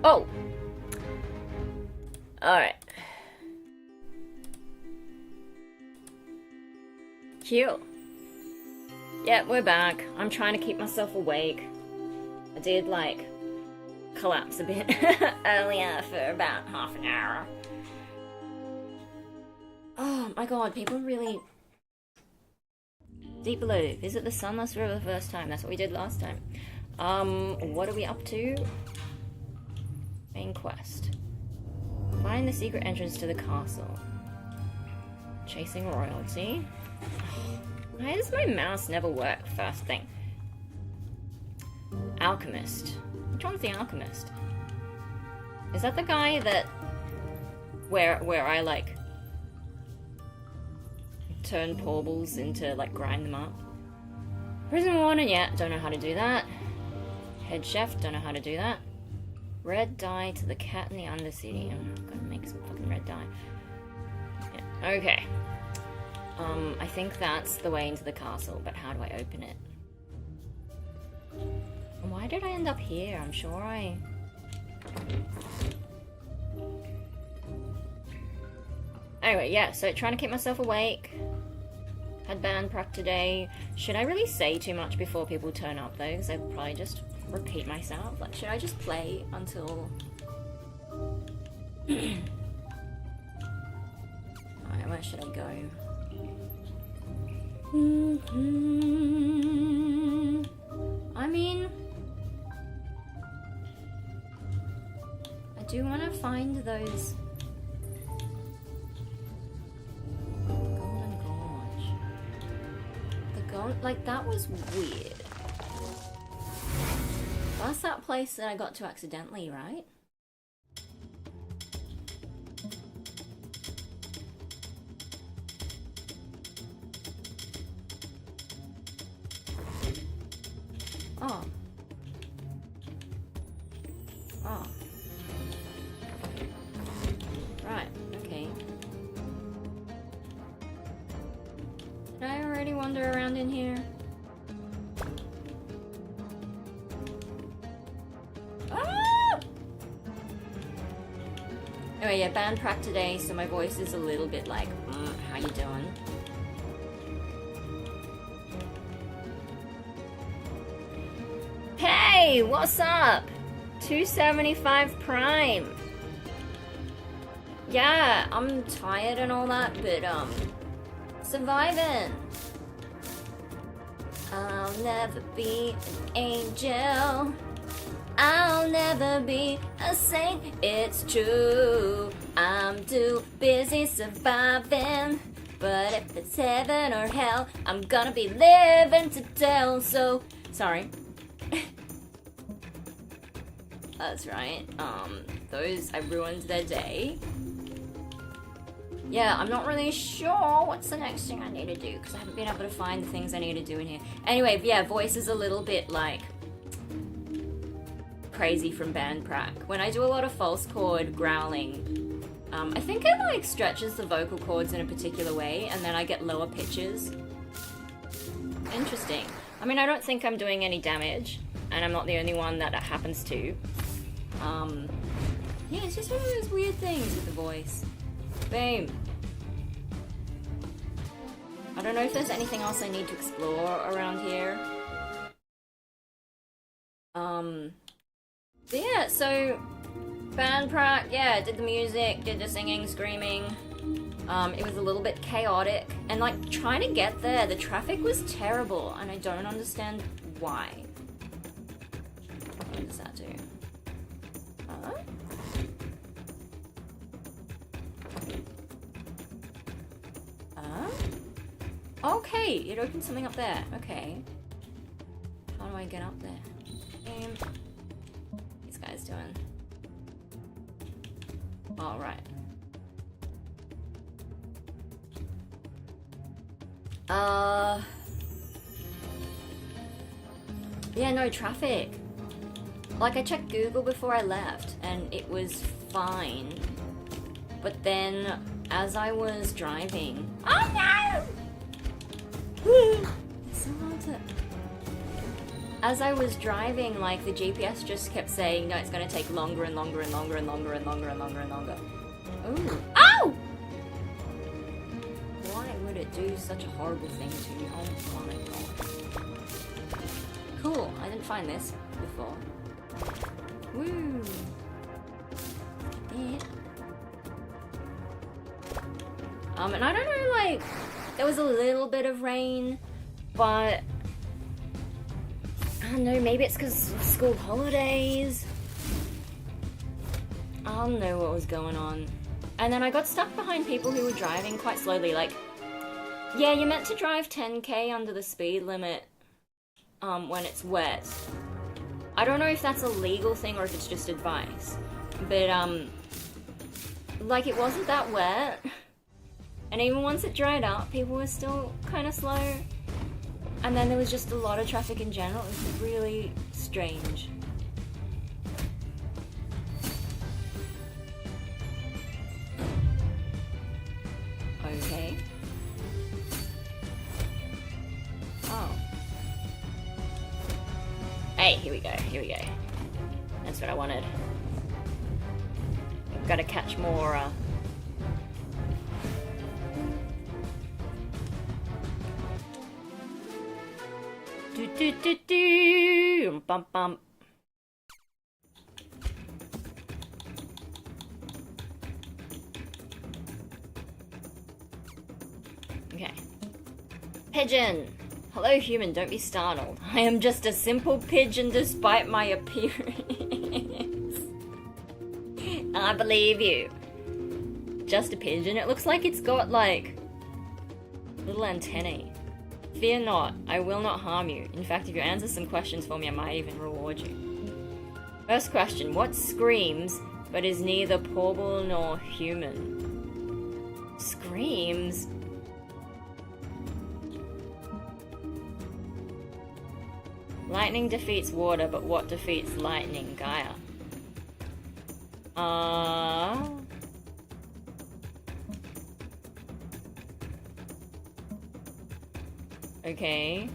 Oh! Alright. Cute. Yeah, we're back. I'm trying to keep myself awake. I did, like, collapse a bit earlier for about half an hour. Oh my god, people really... Deep Blue, visit the Sunless River the first time. That's what we did last time. What are we up to? Main quest. Find the secret entrance to the castle. Chasing royalty. Why does my mouse never work first thing? Alchemist. Which one's the alchemist? Is that the guy that... Where I, like... turn portals into, like, grind them up? Prison warden, yeah, don't know how to do that. Head chef, don't know how to do that. Red dye to the cat in the Undercity. I'm gonna make some fucking red dye. Yeah, okay. I think that's the way into the castle, but how do I open it? Why did I end up here? I'm sure I... Anyway, yeah, so trying to keep myself awake. Had band prac today. Should I really say too much before people turn up though? Because I'd probably just repeat myself. Like, should I just play until... Alright, where should I go? I mean... I do want to find those... Golden Gorge. The gold... Like, that was weird. That's that place that I got to accidentally, right? Oh. Oh. Right, okay. Did I already wander around in here? Ah! Anyway, yeah, band prac today, so my voice is a little bit like, how you doing? Hey, what's up? 275 Prime. Yeah, I'm tired and all that, but surviving. I'll never be an angel. I'll never be a saint. It's true. I'm too busy surviving. But if it's heaven or hell, I'm gonna be living to tell. So, sorry. That's right. Those, I ruined their day. Yeah, I'm not really sure what's the next thing I need to do, because I haven't been able to find the things I need to do in here. Anyway, yeah, voice is a little bit, like, crazy from band prac. When I do a lot of false chord growling, I think it, like, stretches the vocal cords in a particular way, and then I get lower pitches. Interesting. I mean, I don't think I'm doing any damage, and I'm not the only one that it happens to. Yeah, it's just one of those weird things with the voice. Boom. I don't know if there's anything else I need to explore around here. But yeah, so band prac, yeah, did the music, did the singing, screaming. It was a little bit chaotic, and like trying to get there, the traffic was terrible, and I don't understand why. What does that do? Okay, it opened something up there. Okay. How do I get up there? These guys doing? All right. Yeah, no traffic. Like, I checked Google before I left, and it was fine. But then as I was driving... Oh no! It's so hard to... As I was driving, like, the GPS just kept saying, no, it's gonna take longer and longer and longer and longer and longer and longer and longer. Ooh. Ow! Why would it do such a horrible thing to me? Oh my god. Cool, I didn't find this before. Woo! Yeah. And I don't know, like, there was a little bit of rain, but I don't know, maybe it's because of school holidays. I don't know what was going on. And then I got stuck behind people who were driving quite slowly, like, yeah, you're meant to drive 10k under the speed limit when it's wet. I don't know if that's a legal thing or if it's just advice, but like, it wasn't that wet, and even once it dried up, people were still kind of slow, and then there was just a lot of traffic in general. It was really strange. Okay. Oh. Hey, here we go, here we go. That's what I wanted. I've gotta catch more, bum bum. Okay. Pigeon! Hello human, don't be startled. I am just a simple pigeon despite my appearance. I believe you. Just a pigeon? It looks like it's got, like, little antennae. Fear not, I will not harm you. In fact, if you answer some questions for me, I might even reward you. First question, what screams, but is neither portable nor human? Screams? Lightning defeats water, but what defeats lightning? Gaia. Okay.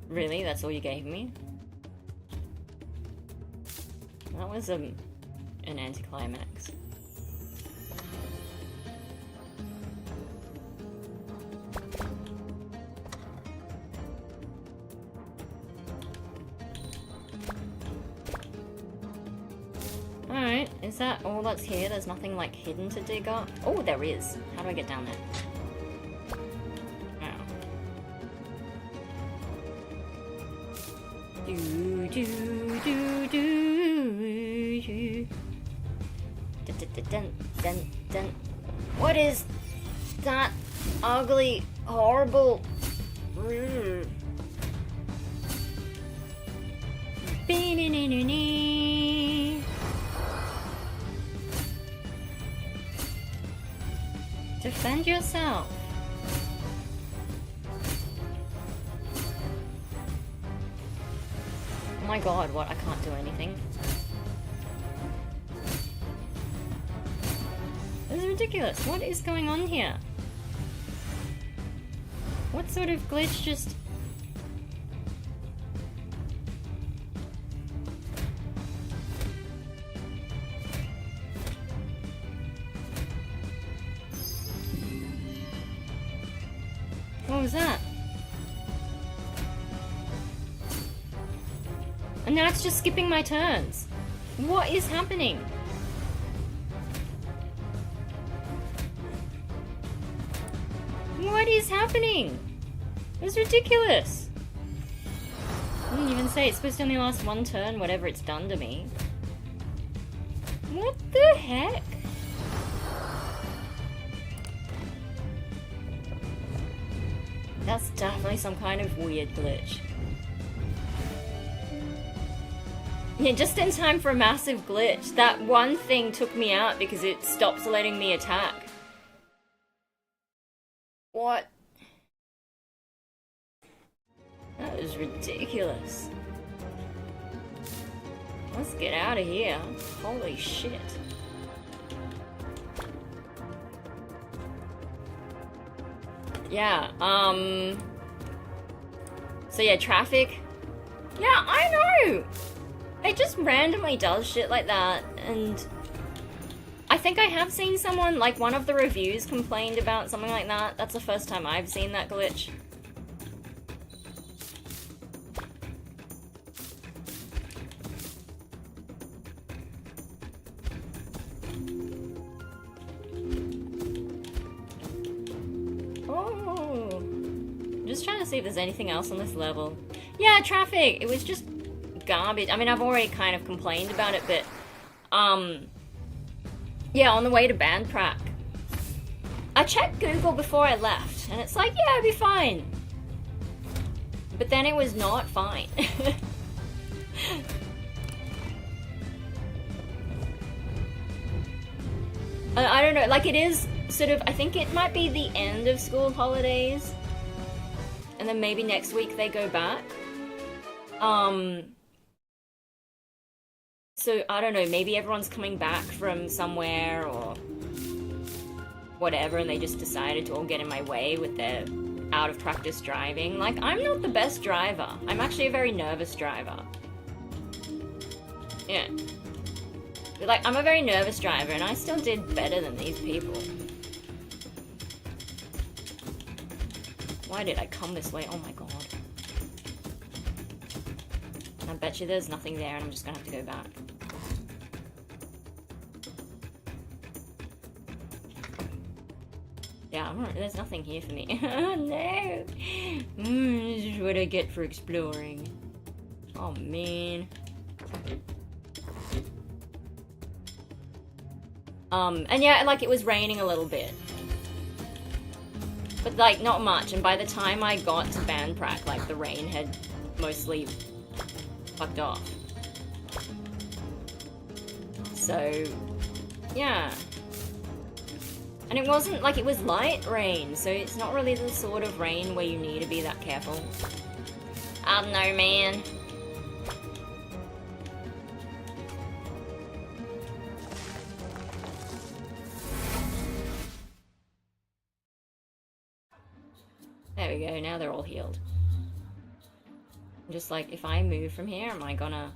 Really? That's all you gave me? That was an anticlimax. Alright, is that all that's here? There's nothing, like, hidden to dig up? Oh, there is. How do I get down there? Oh. Do, do, do, do. Dun, dun, dun. What is that ugly, horrible... Defend yourself. Oh my god, what? I can't do anything. This is ridiculous. What is going on here? What sort of glitch just... What was that? And now it's just skipping my turns. What is happening? What is happening? It's ridiculous. I didn't even say it's supposed to only last one turn, whatever it's done to me. What the heck? That's definitely some kind of weird glitch. Yeah, just in time for a massive glitch. That one thing took me out because it stops letting me attack. What? That was ridiculous. Let's get out of here. Holy shit. Yeah, so yeah, traffic. Yeah, I know! It just randomly does shit like that, and I think I have seen someone, like one of the reviews complained about something like that. That's the first time I've seen that glitch. Oh, I'm just trying to see if there's anything else on this level. Yeah, traffic! It was just garbage. I mean, I've already kind of complained about it, but, yeah, on the way to Bandprac. I checked Google before I left, and it's like, yeah, it'll be fine. But then it was not fine. I don't know, like it is sort of, I think it might be the end of school holidays. And then maybe next week they go back. So, I don't know, maybe everyone's coming back from somewhere or whatever, and they just decided to all get in my way with their out of practice driving. Like, I'm not the best driver. I'm actually a very nervous driver. Yeah. Like, I'm a very nervous driver, and I still did better than these people. Why did I come this way? Oh my god. I bet you there's nothing there, and I'm just gonna have to go back. Yeah, there's nothing here for me. Oh no! This is what I get for exploring. Oh man. And yeah, like it was raining a little bit. But like, not much, and by the time I got to Bandprac, like the rain had mostly fucked off. So, yeah. And it wasn't, like, it was light rain, so it's not really the sort of rain where you need to be that careful. I don't know, man. There we go, now they're all healed. I'm just like, if I move from here, am I gonna...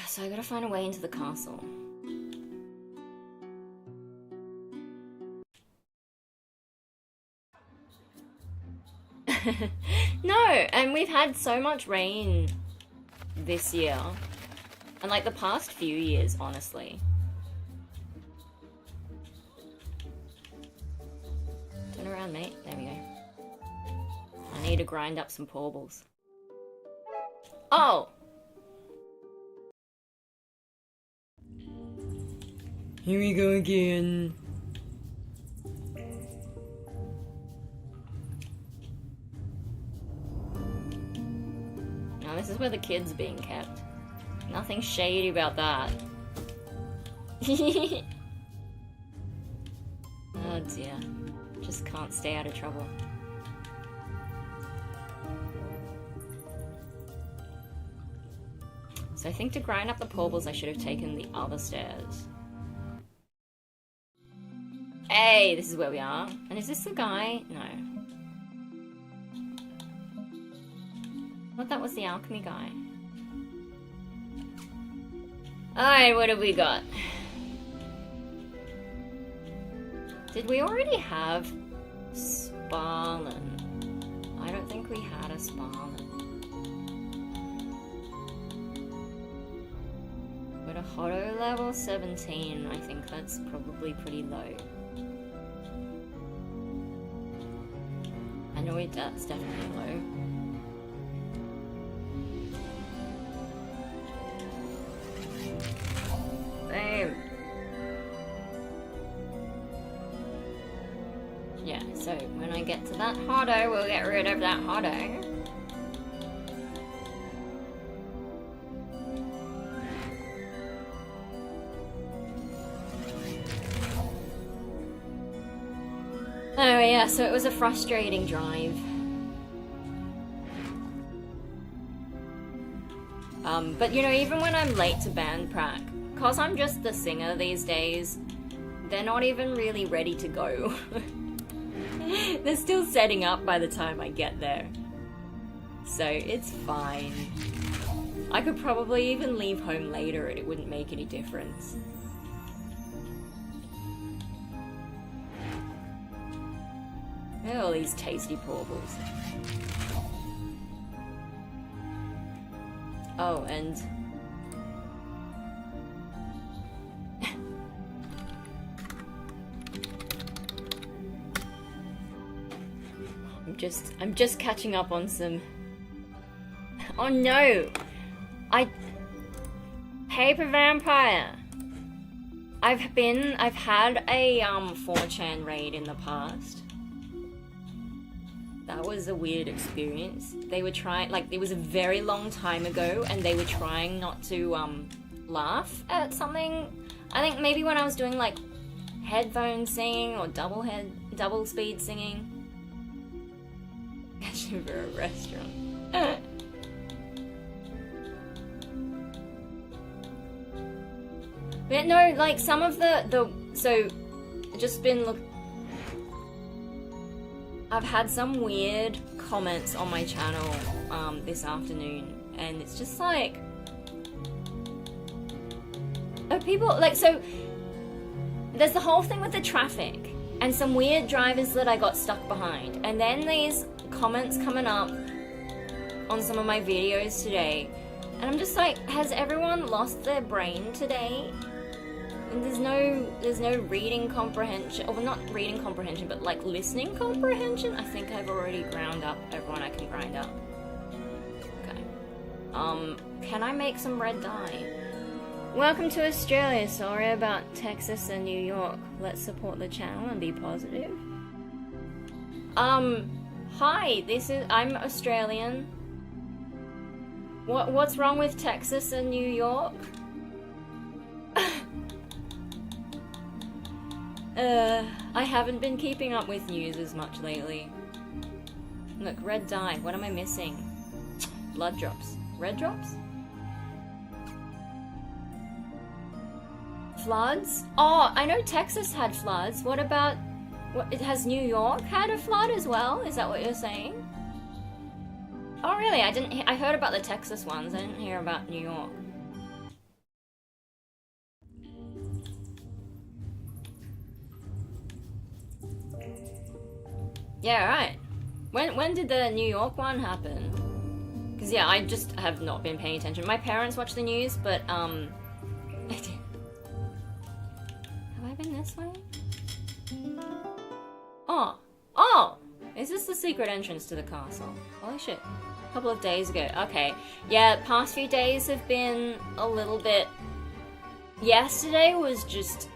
So I gotta find a way into the castle. No, and we've had so much rain this year. And like the past few years, honestly. Turn around, mate. There we go. I need to grind up some porbles. Oh! Here we go again. Now this is where the kid's being kept. Nothing shady about that. Oh dear. Just can't stay out of trouble. So I think to grind up the porbles I should have taken the other stairs. Hey, this is where we are. And is this the guy? No. I thought that was the alchemy guy. Alright, what have we got? Did we already have Sparlin? I don't think we had a Sparlin. But a Hotto level 17, I think that's probably pretty low. I know that's definitely low. Boom. Yeah, so when I get to that Hotto, we'll get rid of that Hotto. Oh yeah, so it was a frustrating drive. But you know, even when I'm late to band prac, cause I'm just the singer these days, they're not even really ready to go. They're still setting up by the time I get there. So it's fine. I could probably even leave home later and it wouldn't make any difference. Look at all these tasty portals. Oh, and... I'm just catching up on some... Oh no! Paper Vampire! I've had a 4chan raid in the past. That was a weird experience. They were trying, like, it was a very long time ago, and they were trying not to laugh at something. I think maybe when I was doing like headphone singing or double speed singing. Actually, for a restaurant. But no, like some of so just been I've had some weird comments on my channel this afternoon, and it's just like, are people like, so there's the whole thing with the traffic and some weird drivers that I got stuck behind, and then these comments coming up on some of my videos today, and I'm just like, has everyone lost their brain today? And there's no reading comprehension, or not reading comprehension, but like listening comprehension. I think I've already ground up everyone I can grind up. Okay. Can I make some red dye? Welcome to Australia. Sorry about Texas and New York. Let's support the channel and be positive. Hi, I'm Australian. What's wrong with Texas and New York? I haven't been keeping up with news as much lately. Look, red dye. What am I missing? Blood drops. Red drops? Floods? Oh, I know Texas had floods. What about... has New York had a flood as well? Is that what you're saying? Oh, really? I heard about the Texas ones. I didn't hear about New York. Yeah, right. When did the New York one happen? Because yeah, I just have not been paying attention. My parents watch the news, but have I been this way? Oh! Is this the secret entrance to the castle? Holy shit. A couple of days ago. Okay. Yeah, past few days have been a little bit... Yesterday was just...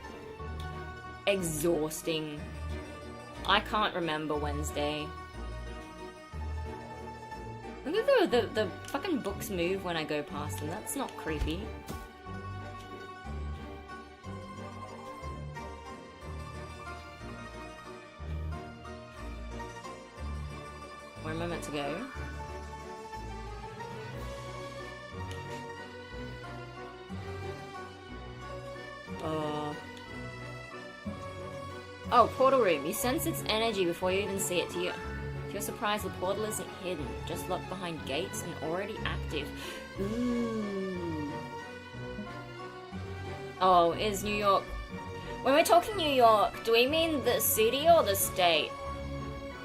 exhausting. I can't remember Wednesday. Look at the fucking books move when I go past them. That's not creepy. Where am I meant to go? Oh, portal room. You sense its energy before you even see it. To your surprise, the portal isn't hidden, just locked behind gates and already active. Ooh. Oh, is New York... When we're talking New York, do we mean the city or the state?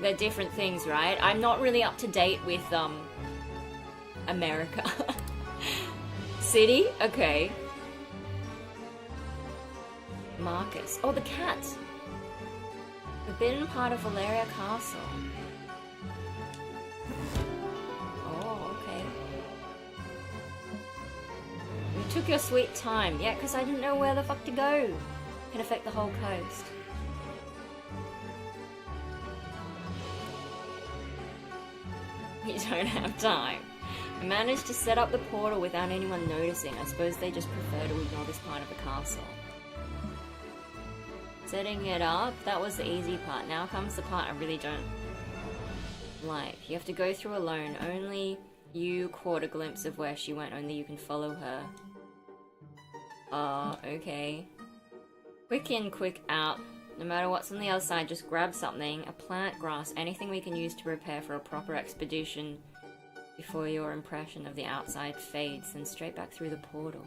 They're different things, right? I'm not really up to date with, America. City? Okay. Marcus. Oh, the cat! Forbidden part of Valeria Castle. Oh, okay. You took your sweet time. Yeah, because I didn't know where the fuck to go. Can affect the whole coast. You don't have time. I managed to set up the portal without anyone noticing. I suppose they just prefer to ignore this part of the castle. Setting it up, that was the easy part. Now comes the part I really don't like. You have to go through alone. Only you caught a glimpse of where she went. Only you can follow her. Okay. Quick in, quick out. No matter what's on the other side, just grab something. A plant, grass, anything we can use to prepare for a proper expedition before your impression of the outside fades, then straight back through the portal.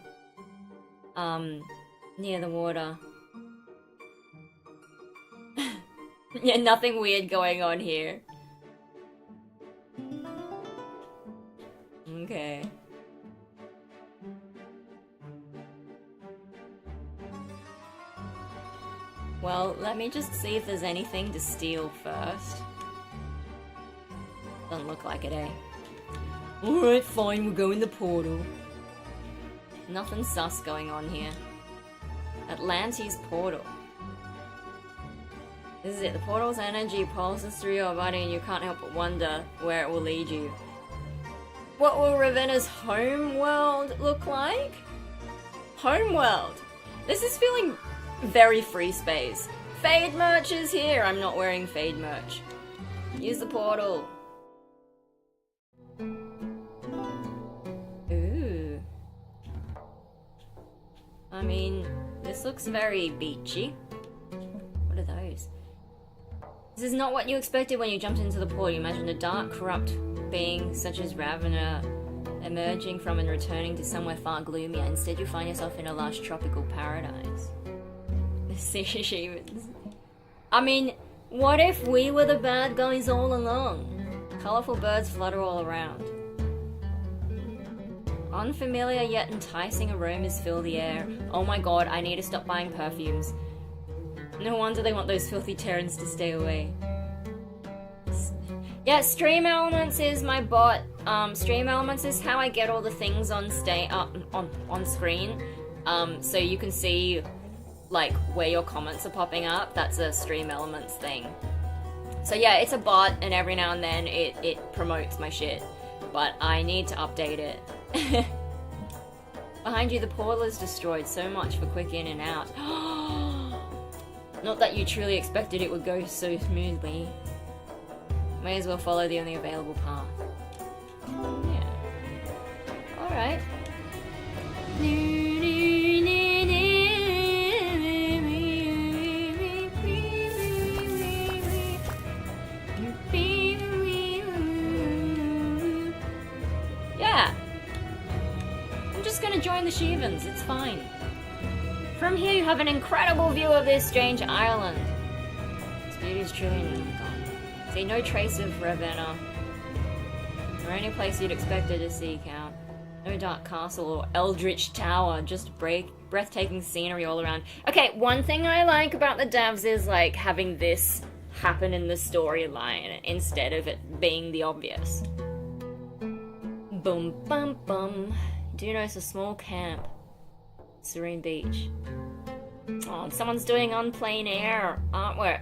Near the water. Yeah, nothing weird going on here. Okay. Well, let me just see if there's anything to steal first. Doesn't look like it, eh? Alright, fine, we'll go in the portal. Nothing sus going on here. Atlantis portal. This is it. The portal's energy pulses through your body and you can't help but wonder where it will lead you. What will Ravenna's home world look like? Home world. This is feeling very free space. Fade merch is here. I'm not wearing fade merch. Use the portal. Ooh. I mean, this looks very beachy. What are those? This is not what you expected when you jumped into the portal. You imagined a dark, corrupt being such as Ravenna emerging from and returning to somewhere far gloomier. Instead, you find yourself in a lush tropical paradise. I mean, what if we were the bad guys all along? Colorful birds flutter all around. Unfamiliar yet enticing aromas fill the air. Oh my god, I need to stop buying perfumes. No wonder they want those filthy Terrans to stay away. Yeah, Stream Elements is my bot. Stream Elements is how I get all the things on screen. So you can see like where your comments are popping up. That's a Stream Elements thing. So yeah, it's a bot, and every now and then it promotes my shit. But I need to update it. Behind you, the portal is destroyed. So much for quick in and out. Not that you truly expected it would go so smoothly. May as well follow the only available path. Yeah. Alright. Yeah. I'm just gonna join the Shivans, it's fine. From here you have an incredible view of this strange island. Its beauty is truly gone. See no trace of Ravenna, or any place you'd expect her to seek out. No dark castle or eldritch tower, just breathtaking scenery all around. Okay, one thing I like about the devs is like having this happen in the storyline instead of it being the obvious. Boom, bum, bum. Do notice a small camp. Serene beach. Oh, someone's doing on plein air artwork.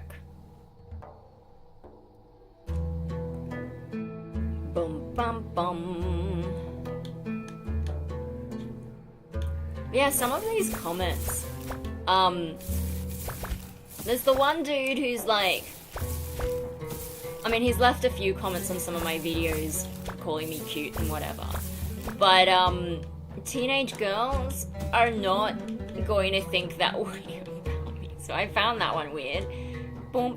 Boom, bum, bum. Yeah, some of these comments. There's the one dude who's like, I mean, he's left a few comments on some of my videos calling me cute and whatever. But, teenage girls are not going to think that way about me. So I found that one weird. Boom.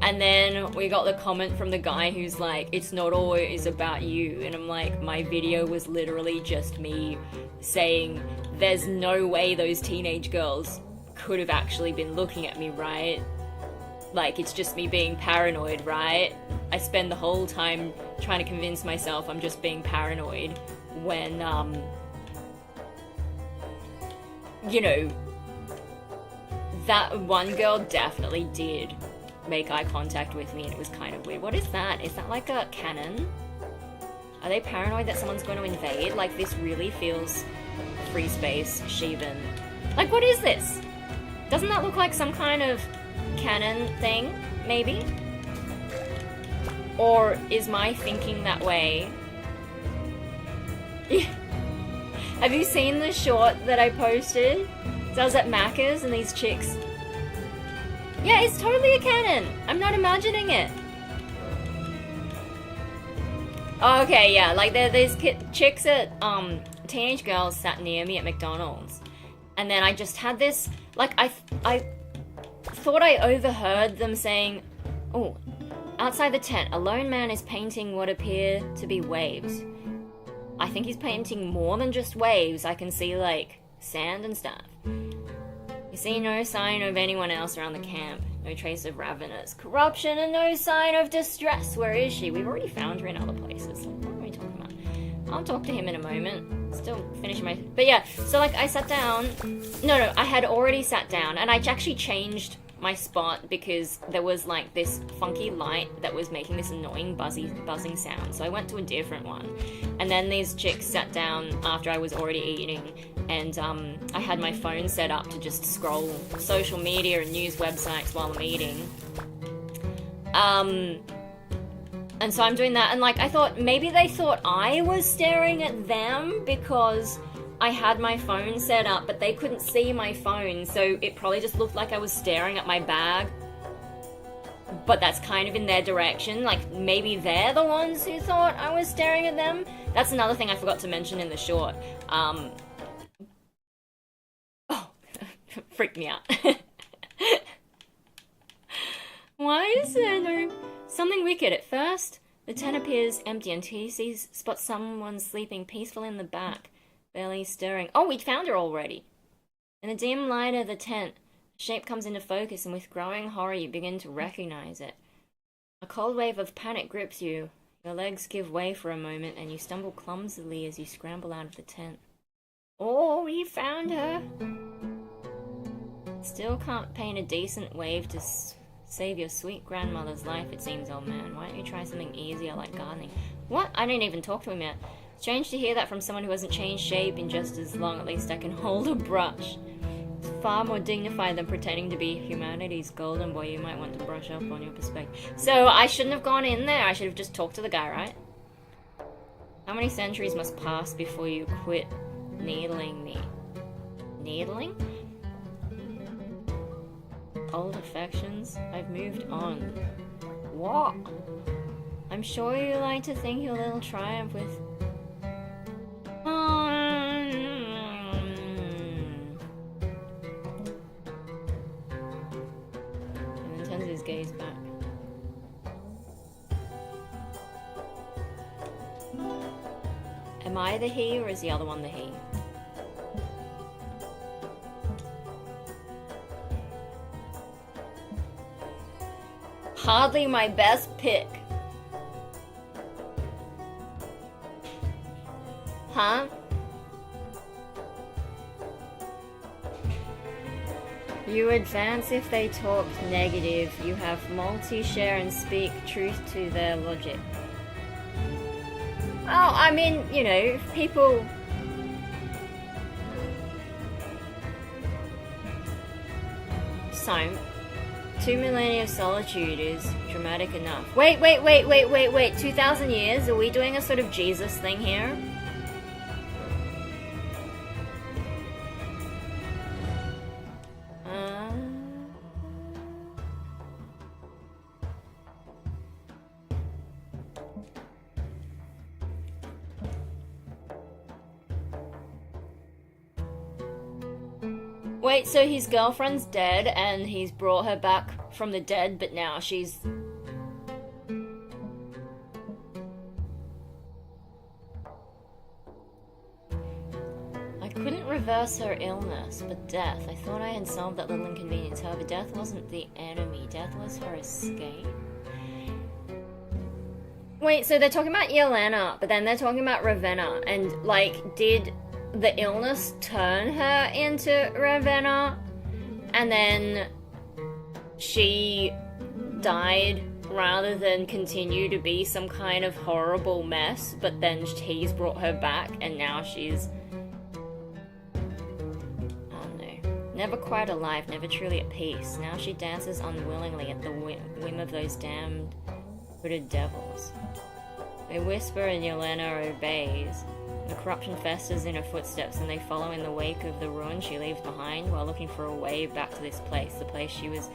And then we got the comment from the guy who's like, it's not always about you. And I'm like, my video was literally just me saying, there's no way those teenage girls could have actually been looking at me, right? Like, it's just me being paranoid, right? I spend the whole time trying to convince myself I'm just being paranoid when, you know, that one girl definitely did make eye contact with me and it was kind of weird. What is that? Is that like a cannon? Are they paranoid that someone's going to invade? Like, this really feels free space, Shivan. Like, what is this? Doesn't that look like some kind of cannon thing, maybe? Or is my thinking that way? Have you seen the short that I posted? So I was at Macca's and these chicks Yeah, it's totally a canon. I'm not imagining it. Oh, okay, yeah, like there's chicks at, teenage girls sat near me at McDonald's. And then I just had this, like, I thought I overheard them saying, oh, outside the tent, a lone man is painting what appear to be waves. I think he's painting more than just waves. I can see, like, sand and stuff. You see no sign of anyone else around the camp. No trace of ravenous corruption and no sign of distress. Where is she? We've already found her in other places. Like, what are we talking about? I'll talk to him in a moment. Still finishing my... But yeah, so like I sat down... No, I had already sat down and I actually changed my spot because there was like this funky light that was making this annoying buzzing sound. So I went to a different one. And then these chicks sat down after I was already eating and I had my phone set up to just scroll social media and news websites while I'm eating. And so I'm doing that, and like I thought maybe they thought I was staring at them because I had my phone set up, but they couldn't see my phone, so it probably just looked like I was staring at my bag. But that's kind of in their direction, like maybe they're the ones who thought I was staring at them. That's another thing I forgot to mention in the short. Oh, freaked me out. Why is there no... Something wicked. At first, the tent appears empty and he spots someone sleeping peaceful in the back, barely stirring. Oh, we found her already. In the dim light of the tent, a shape comes into focus and with growing horror you begin to recognize it. A cold wave of panic grips you. Your legs give way for a moment and you stumble clumsily as you scramble out of the tent. Oh, we found her. Still can't paint a decent wave to save your sweet grandmother's life, it seems, old man. Why don't you try something easier like gardening? What? I didn't even talk to him yet. Strange to hear that from someone who hasn't changed shape in just as long. At least I can hold a brush. It's far more dignified than pretending to be humanity's golden boy. You might want to brush up on your perspective. So I shouldn't have gone in there. I should have just talked to the guy, right? How many centuries must pass before you quit needling me? Needling? Old affections? I've moved on. What? I'm sure you like to think your little triumph with... And then turns his gaze back. Am I the he or is the other one the he? Hardly my best pick. Huh? You advance if they talk negative. You have multi-share and speak truth to their logic. Oh, I mean, you know, people... So... 2 millennia of solitude is dramatic enough. Wait. 2,000 years? Are we doing a sort of Jesus thing here? Wait, so his girlfriend's dead and he's brought her back from the dead, but now she's... I couldn't reverse her illness, but death. I thought I had solved that little inconvenience. However, death wasn't the enemy. Death was her escape. Wait, so they're talking about Yelena, but then they're talking about Ravenna, and, like, did the illness turn her into Ravenna? And then she died rather than continue to be some kind of horrible mess, but then he's brought her back and now she's... Oh no. Never quite alive, never truly at peace. Now she dances unwillingly at the whim of those damned hooded devils. They whisper and Yelena obeys. The corruption festers in her footsteps and they follow in the wake of the ruin she leaves behind while looking for a way back to this place, the place she was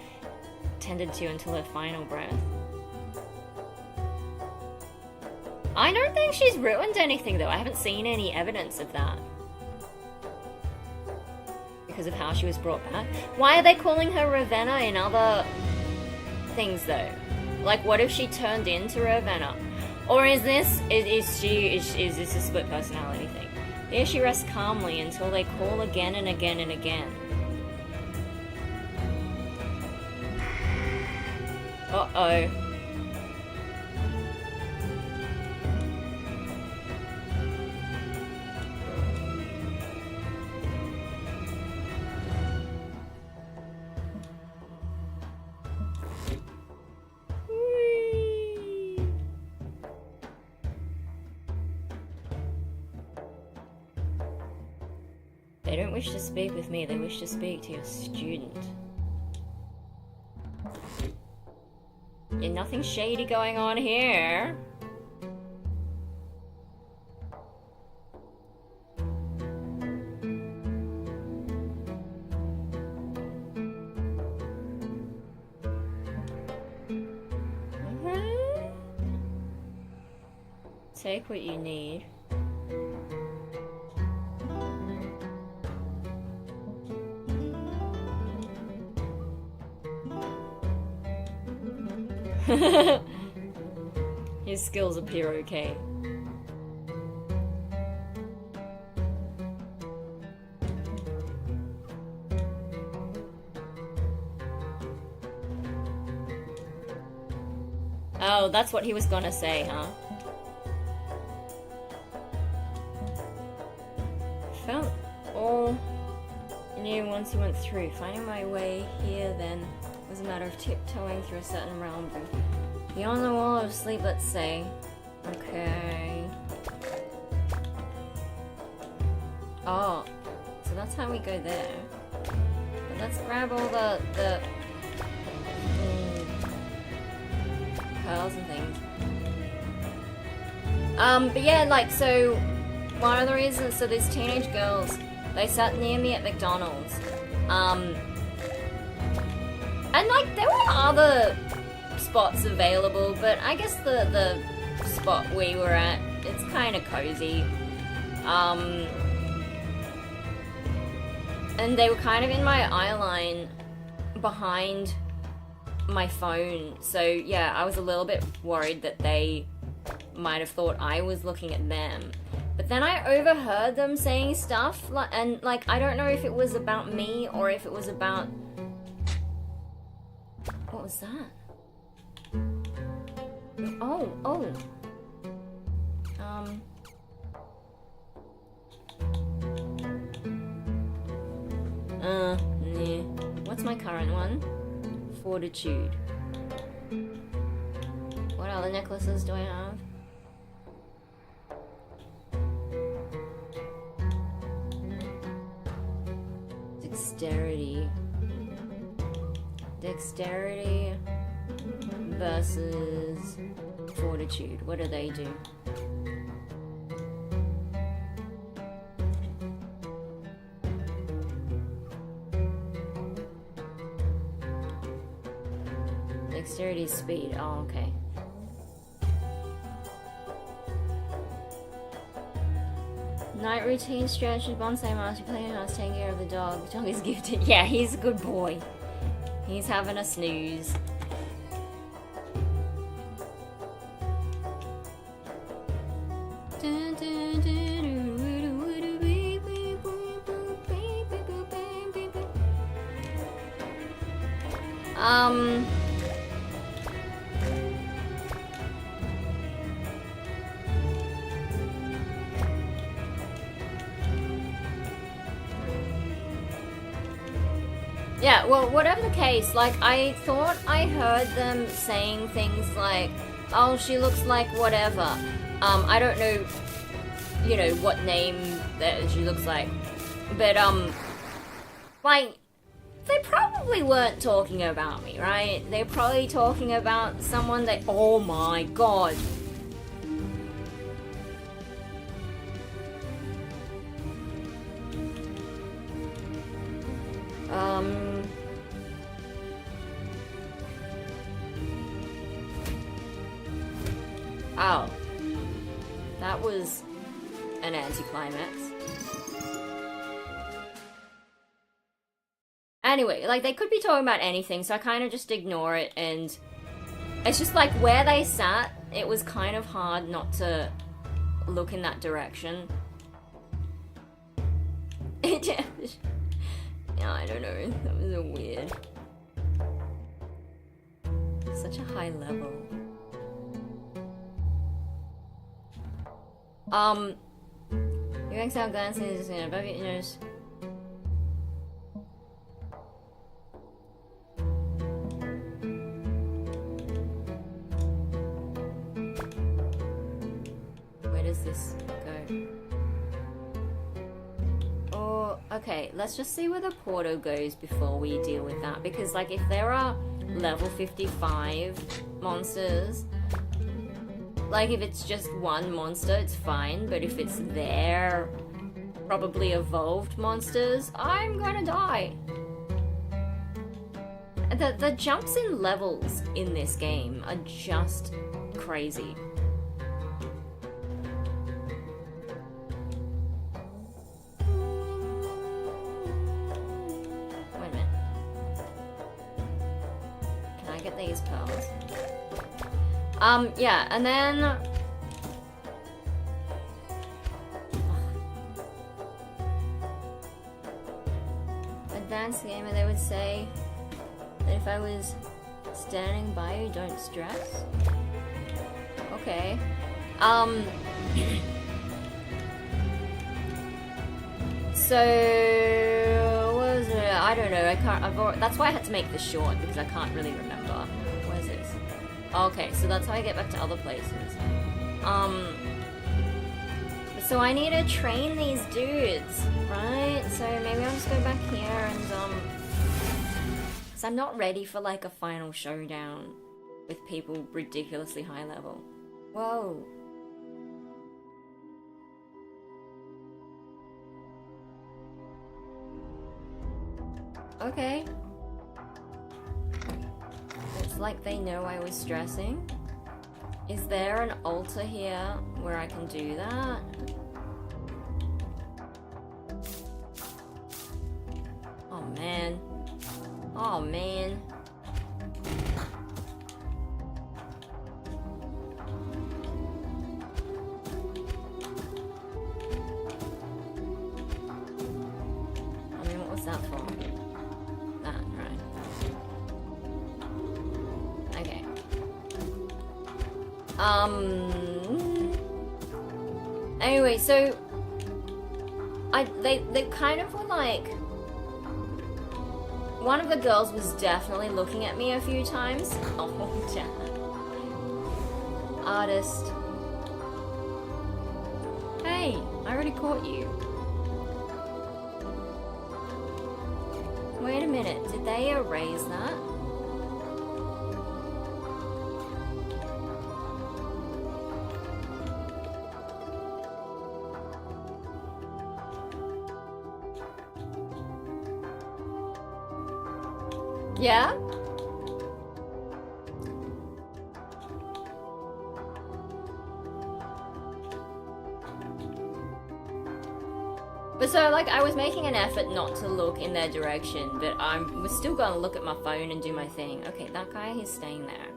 tended to until her final breath. I don't think she's ruined anything though. I haven't seen any evidence of that. Because of how she was brought back. Why are they calling her Ravenna in other things though? Like, what if she turned into Ravenna? Or is this a split personality thing? Here she rests calmly until they call again and again and again. Uh-oh. They don't wish to speak with me, they wish to speak to your student. Yeah, nothing shady going on here. Take what you need. His skills appear okay. Oh, that's what he was gonna say, huh? Felt all knew once he went through. Finding my way here then was a matter of tiptoeing through a certain realm. Beyond the wall of sleep, let's say. Okay. Oh, so that's how we go there. But let's grab all the pearls and things. But yeah, like, so one of the reasons, so these teenage girls, they sat near me at McDonald's. And like, there were other spots available, but I guess the spot we were at, it's kind of cozy. And they were kind of in my eye line behind my phone, so yeah, I was a little bit worried that they might have thought I was looking at them. But then I overheard them saying stuff, and like, I don't know if it was about me or if it was about... What was that? Oh. Yeah. What's my current one? Fortitude. What other necklaces do I have? Dexterity. Dexterity versus fortitude. What do they do? Dexterity is speed. Oh, okay. Night routine, stretch, bonsai master, playing house, taking care of the dog. The dog is gifted. Yeah, he's a good boy. He's having a snooze. Yeah, well, whatever the case, like, I thought I heard them saying things like, oh, she looks like whatever. I don't know, you know, what name that she looks like. But, like, they probably weren't talking about me, right? They're probably talking about someone that, oh my god. Wow. That was an anticlimax. Anyway, like, they could be talking about anything, so I kind of just ignore it, and it's just like where they sat, it was kind of hard not to look in that direction. Yeah, I don't know. That was a weird. Such a high level. Your exhale glancing is just above your nose. Where does this go? Oh, okay, let's just see where the portal goes before we deal with that. Because, like, if there are level 55 monsters, like, if it's just one monster, it's fine. But if it's their probably evolved monsters, I'm gonna die. The jumps in levels in this game are just crazy. Wait a minute. Can I get these pearls? Yeah, and then... Advanced gamer, they would say that if I was standing by you, don't stress. Okay. So... what was it? I don't know, I can't... that's why I had to make this short, because I can't really remember. Where's this? Okay, so that's how I get back to other places. So I need to train these dudes, right? So maybe I'll just go back here and, because I'm not ready for, like, a final showdown with people ridiculously high level. Whoa. Okay. It's like they know I was stressing. Is there an altar here where I can do that? Oh man. Oh man. I mean, what was that for? That, right. Okay. Anyway, so they kind of were like, one of the girls was definitely looking at me a few times. Oh, damn. Artist. Hey, I already caught you. Wait a minute, did they erase that? Yeah? But so, like, I was making an effort not to look in their direction, but I was still gonna look at my phone and do my thing. Okay, that guy, he's staying there.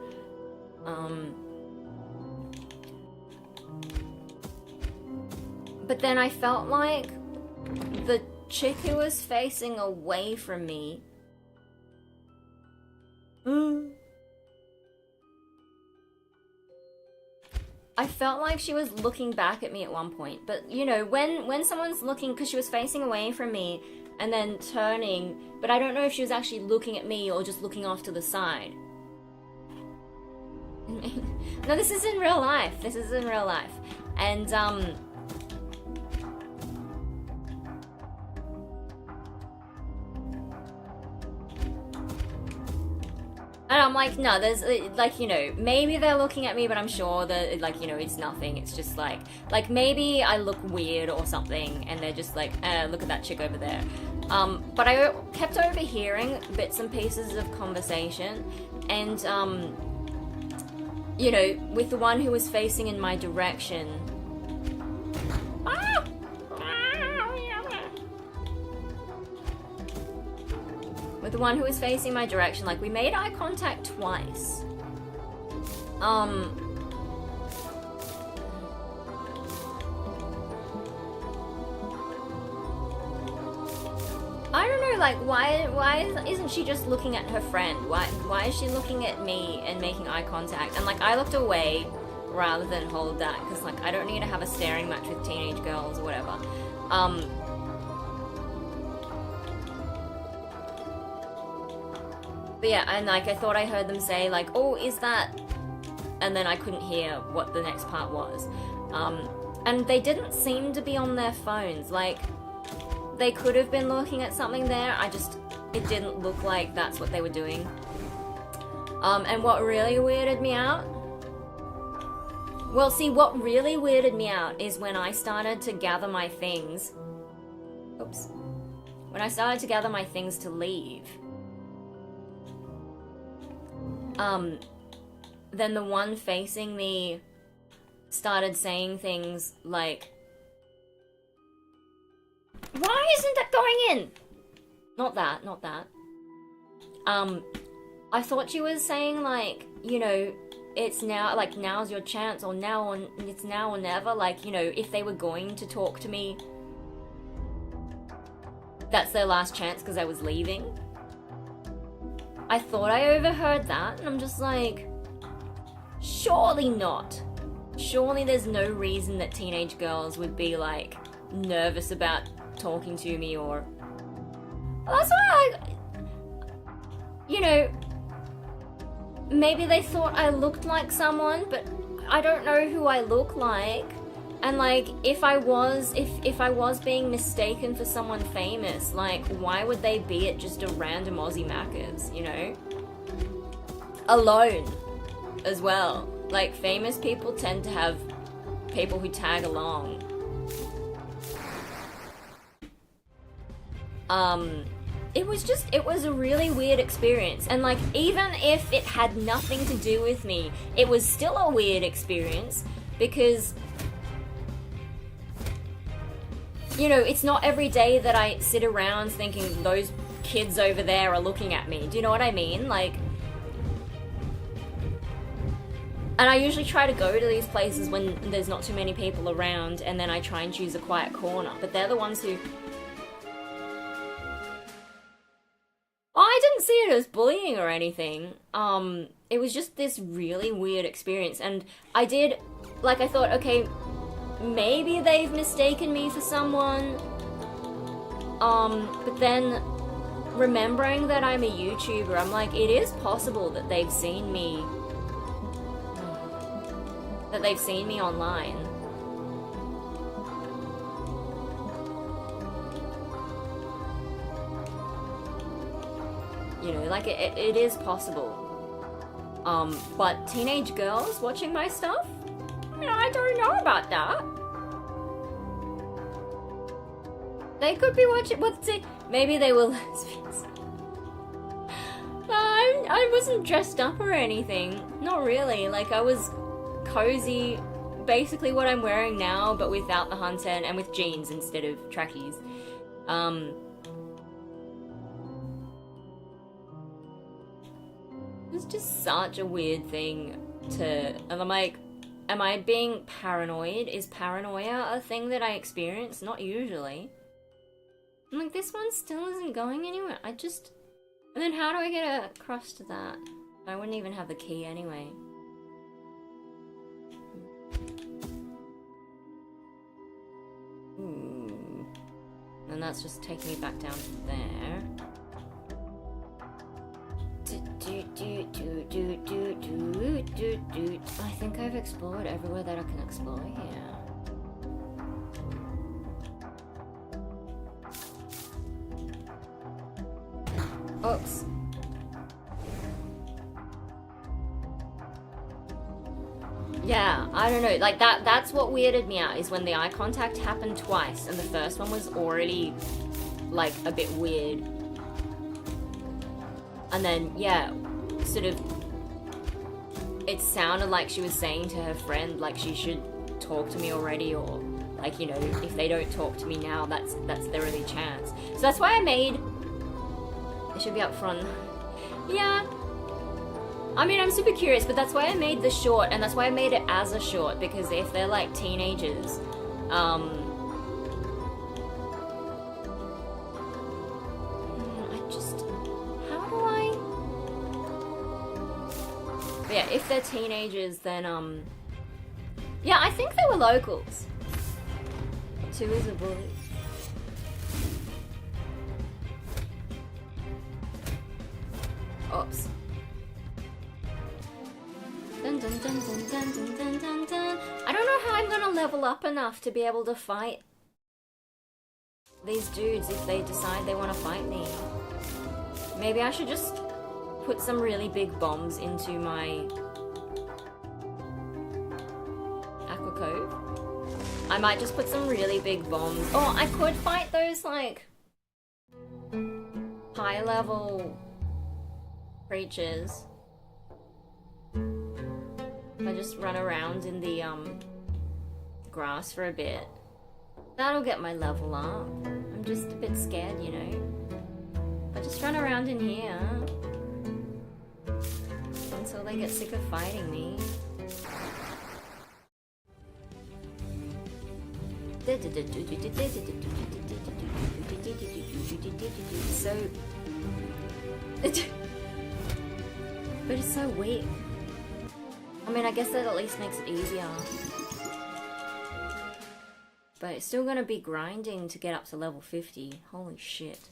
But then I felt like the chick who was facing away from me I felt like she was looking back at me at one point, but you know, when someone's looking, because she was facing away from me and then turning, but I don't know if she was actually looking at me or just looking off to the side. No, this is in real life. This is in real life. And and I'm like, no, there's, like, you know, maybe they're looking at me, but I'm sure that, like, you know, it's nothing. It's just like maybe I look weird or something, and they're just like, look at that chick over there. But I kept overhearing bits and pieces of conversation, and, you know, with the one who was facing in my direction. With the one who was facing my direction, like, we made eye contact twice. I don't know, like, why isn't she just looking at her friend? Why is she looking at me and making eye contact? And, like, I looked away rather than hold that, because, like, I don't need to have a staring match with teenage girls or whatever. But yeah, and, like, I thought I heard them say, like, oh, is that... And then I couldn't hear what the next part was. And they didn't seem to be on their phones, like... They could have been looking at something there, it didn't look like that's what they were doing. And what really weirded me out... Well, see, what really weirded me out is when I started to gather my things... Oops. When I started to gather my things to leave... Then the one facing me started saying things like... Why isn't that going in? Not that. I thought she was saying, like, you know, it's now, like, now's your chance, or it's now or never, like, you know, if they were going to talk to me, that's their last chance because I was leaving. I thought I overheard that, and I'm just like, surely not. Surely there's no reason that teenage girls would be, like, nervous about talking to me, or... That's why you know, maybe they thought I looked like someone, but I don't know who I look like. And, like, if I was being mistaken for someone famous, like, why would they be at just a random Aussie Macca's, you know? Alone, as well. Like, famous people tend to have people who tag along. It was a really weird experience. And, like, even if it had nothing to do with me, it was still a weird experience, because... You know, it's not every day that I sit around thinking those kids over there are looking at me. Do you know what I mean? Like... And I usually try to go to these places when there's not too many people around, and then I try and choose a quiet corner. But they're the ones who... I didn't see it as bullying or anything. It was just this really weird experience. And I thought, okay... Maybe they've mistaken me for someone, but then remembering that I'm a YouTuber, I'm like, it is possible that they've seen me online. You know, like, it is possible. But teenage girls watching my stuff? I don't know about that. They could be watching... Maybe they were lesbians. I wasn't dressed up or anything. Not really. Like, I was cozy. Basically what I'm wearing now, but without the hunter and with jeans instead of trackies. It's just such a weird thing to... And I'm like... Am I being paranoid? Is paranoia a thing that I experience? Not usually. I'm like, this one still isn't going anywhere. And then how do I get across to that? I wouldn't even have the key anyway. Ooh. And that's just taking me back down to there. I think I've explored everywhere that I can explore here. Oops. Yeah, I don't know, like that's what weirded me out, is when the eye contact happened twice and the first one was already like a bit weird. And then, yeah, sort of it sounded like she was saying to her friend, like, she should talk to me already, or like, you know, if they don't talk to me now, that's their only chance. So that's why I made, it should be up front. Yeah, I mean, I'm super curious, but that's why I made the short, and that's why I made it as a short, because if they're like teenagers, yeah, if they're teenagers, then, yeah, I think they were locals. 2 is a bully. Oops. Dun, dun, dun, dun, dun, dun, dun, dun, dun. I don't know how I'm gonna level up enough to be able to fight these dudes if they decide they want to fight me. Maybe I should just put some really big bombs into my Aqua Cove. I might just put some really big bombs. Oh, I could fight those, like, high-level creatures. If I just run around in the, grass for a bit. That'll get my level up. I'm just a bit scared, you know. If I just run around in here until they get sick of fighting me. So... but it's so weak. I mean, I guess that at least makes it easier. But it's still gonna be grinding to get up to level 50. Holy shit.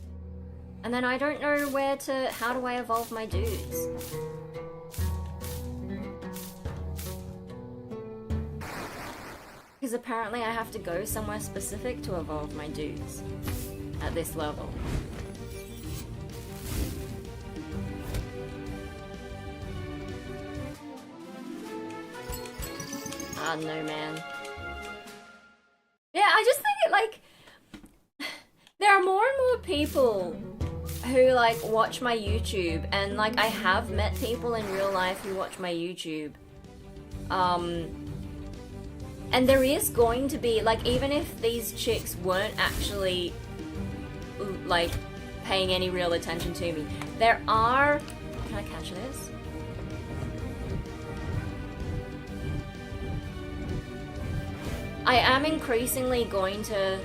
And then I don't know where to... how do I evolve my dudes? Because apparently I have to go somewhere specific to evolve my dudes at this level. I don't know, man. Yeah, I just think it, like... there are more and more people who, like, watch my YouTube, and, like, I have met people in real life who watch my YouTube. And there is going to be, like, even if these chicks weren't actually, like, paying any real attention to me, there are... Can I catch this? I am increasingly going to...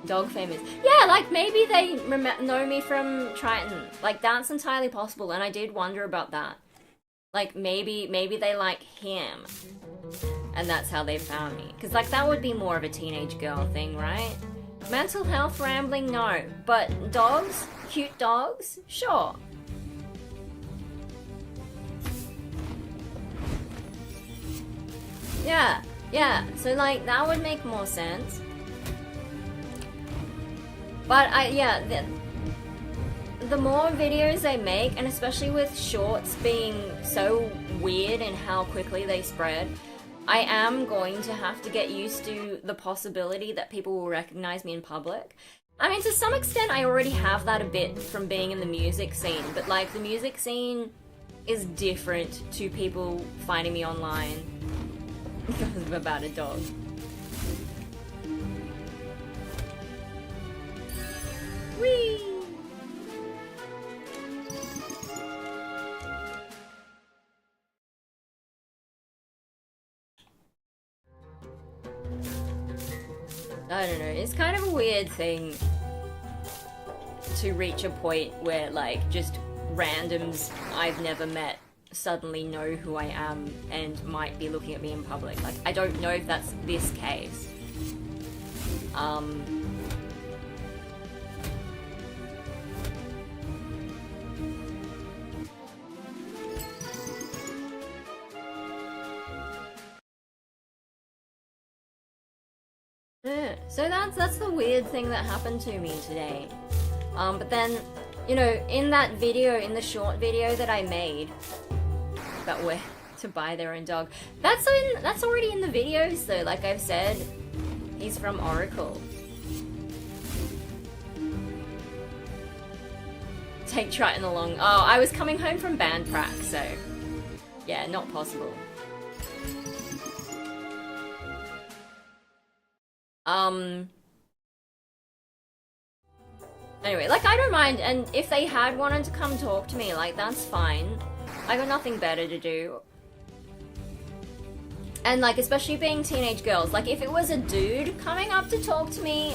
Dog famous. Yeah, like, maybe they know me from Triton. Like, that's entirely possible, and I did wonder about that. Like, maybe they like him. And that's how they found me. Because, like, that would be more of a teenage girl thing, right? Mental health rambling, no. But dogs? Cute dogs? Sure. Yeah, yeah. So, like, that would make more sense. But, the more videos they make, and especially with shorts being so weird in how quickly they spread, I am going to have to get used to the possibility that people will recognize me in public. I mean, to some extent, I already have that a bit from being in the music scene, but, like, the music scene is different to people finding me online because of about a dog. Whee! I don't know, it's kind of a weird thing to reach a point where, like, just randoms I've never met suddenly know who I am and might be looking at me in public. Like, I don't know if that's this case. Yeah, so that's the weird thing that happened to me today. But then, you know, in that video, in the short video that I made about where to buy their own dog, that's already in the videos though. Like I've said, he's from Oracle. Take Triton along. Oh, I was coming home from band prac, so Yeah, not possible. Anyway, like, I don't mind, and if they had wanted to come talk to me, like, that's fine. I got nothing better to do. And, like, especially being teenage girls, like, if it was a dude coming up to talk to me,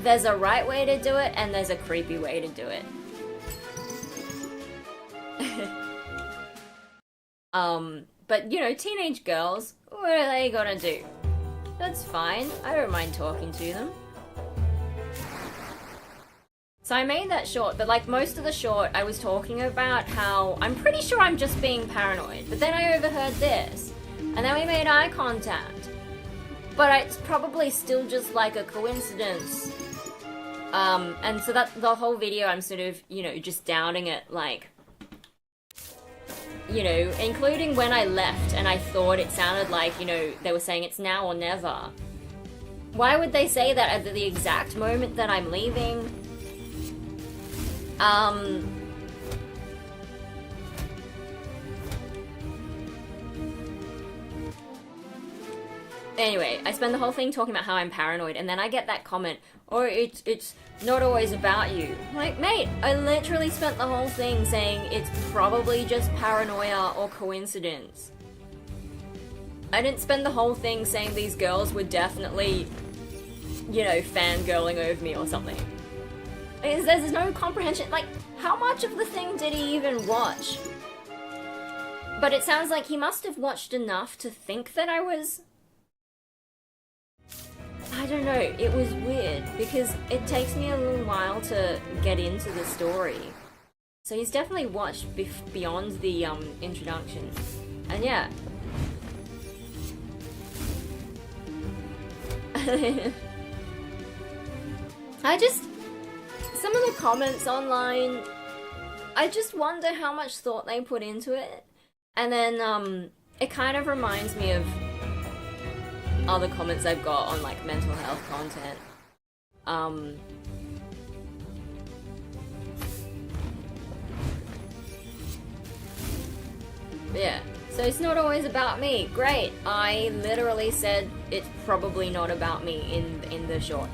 there's a right way to do it, and there's a creepy way to do it. But, you know, teenage girls, what are they gonna do? That's fine, I don't mind talking to them. So I made that short, but like most of the short I was talking about how I'm pretty sure I'm just being paranoid, but then I overheard this, and then we made eye contact. But it's probably still just like a coincidence. And so that the whole video I'm sort of, you know, just doubting it, like, you know, including when I left and I thought it sounded like, you know, they were saying it's now or never. Why would they say that at the exact moment that I'm leaving? Anyway, I spend the whole thing talking about how I'm paranoid, and then I get that comment, oh, it's not always about you. I'm like, mate, I literally spent the whole thing saying it's probably just paranoia or coincidence. I didn't spend the whole thing saying these girls were definitely, you know, fangirling over me or something. There's no comprehension. Like, how much of the thing did he even watch? But it sounds like he must have watched enough to think that I was... I don't know, it was weird, because it takes me a little while to get into the story. So he's definitely watched beyond the introduction. And yeah. Some of the comments online, I just wonder how much thought they put into it. And then it kind of reminds me of other comments I've got on like mental health content. Yeah, so it's not always about me. Great, I literally said it's probably not about me in the short.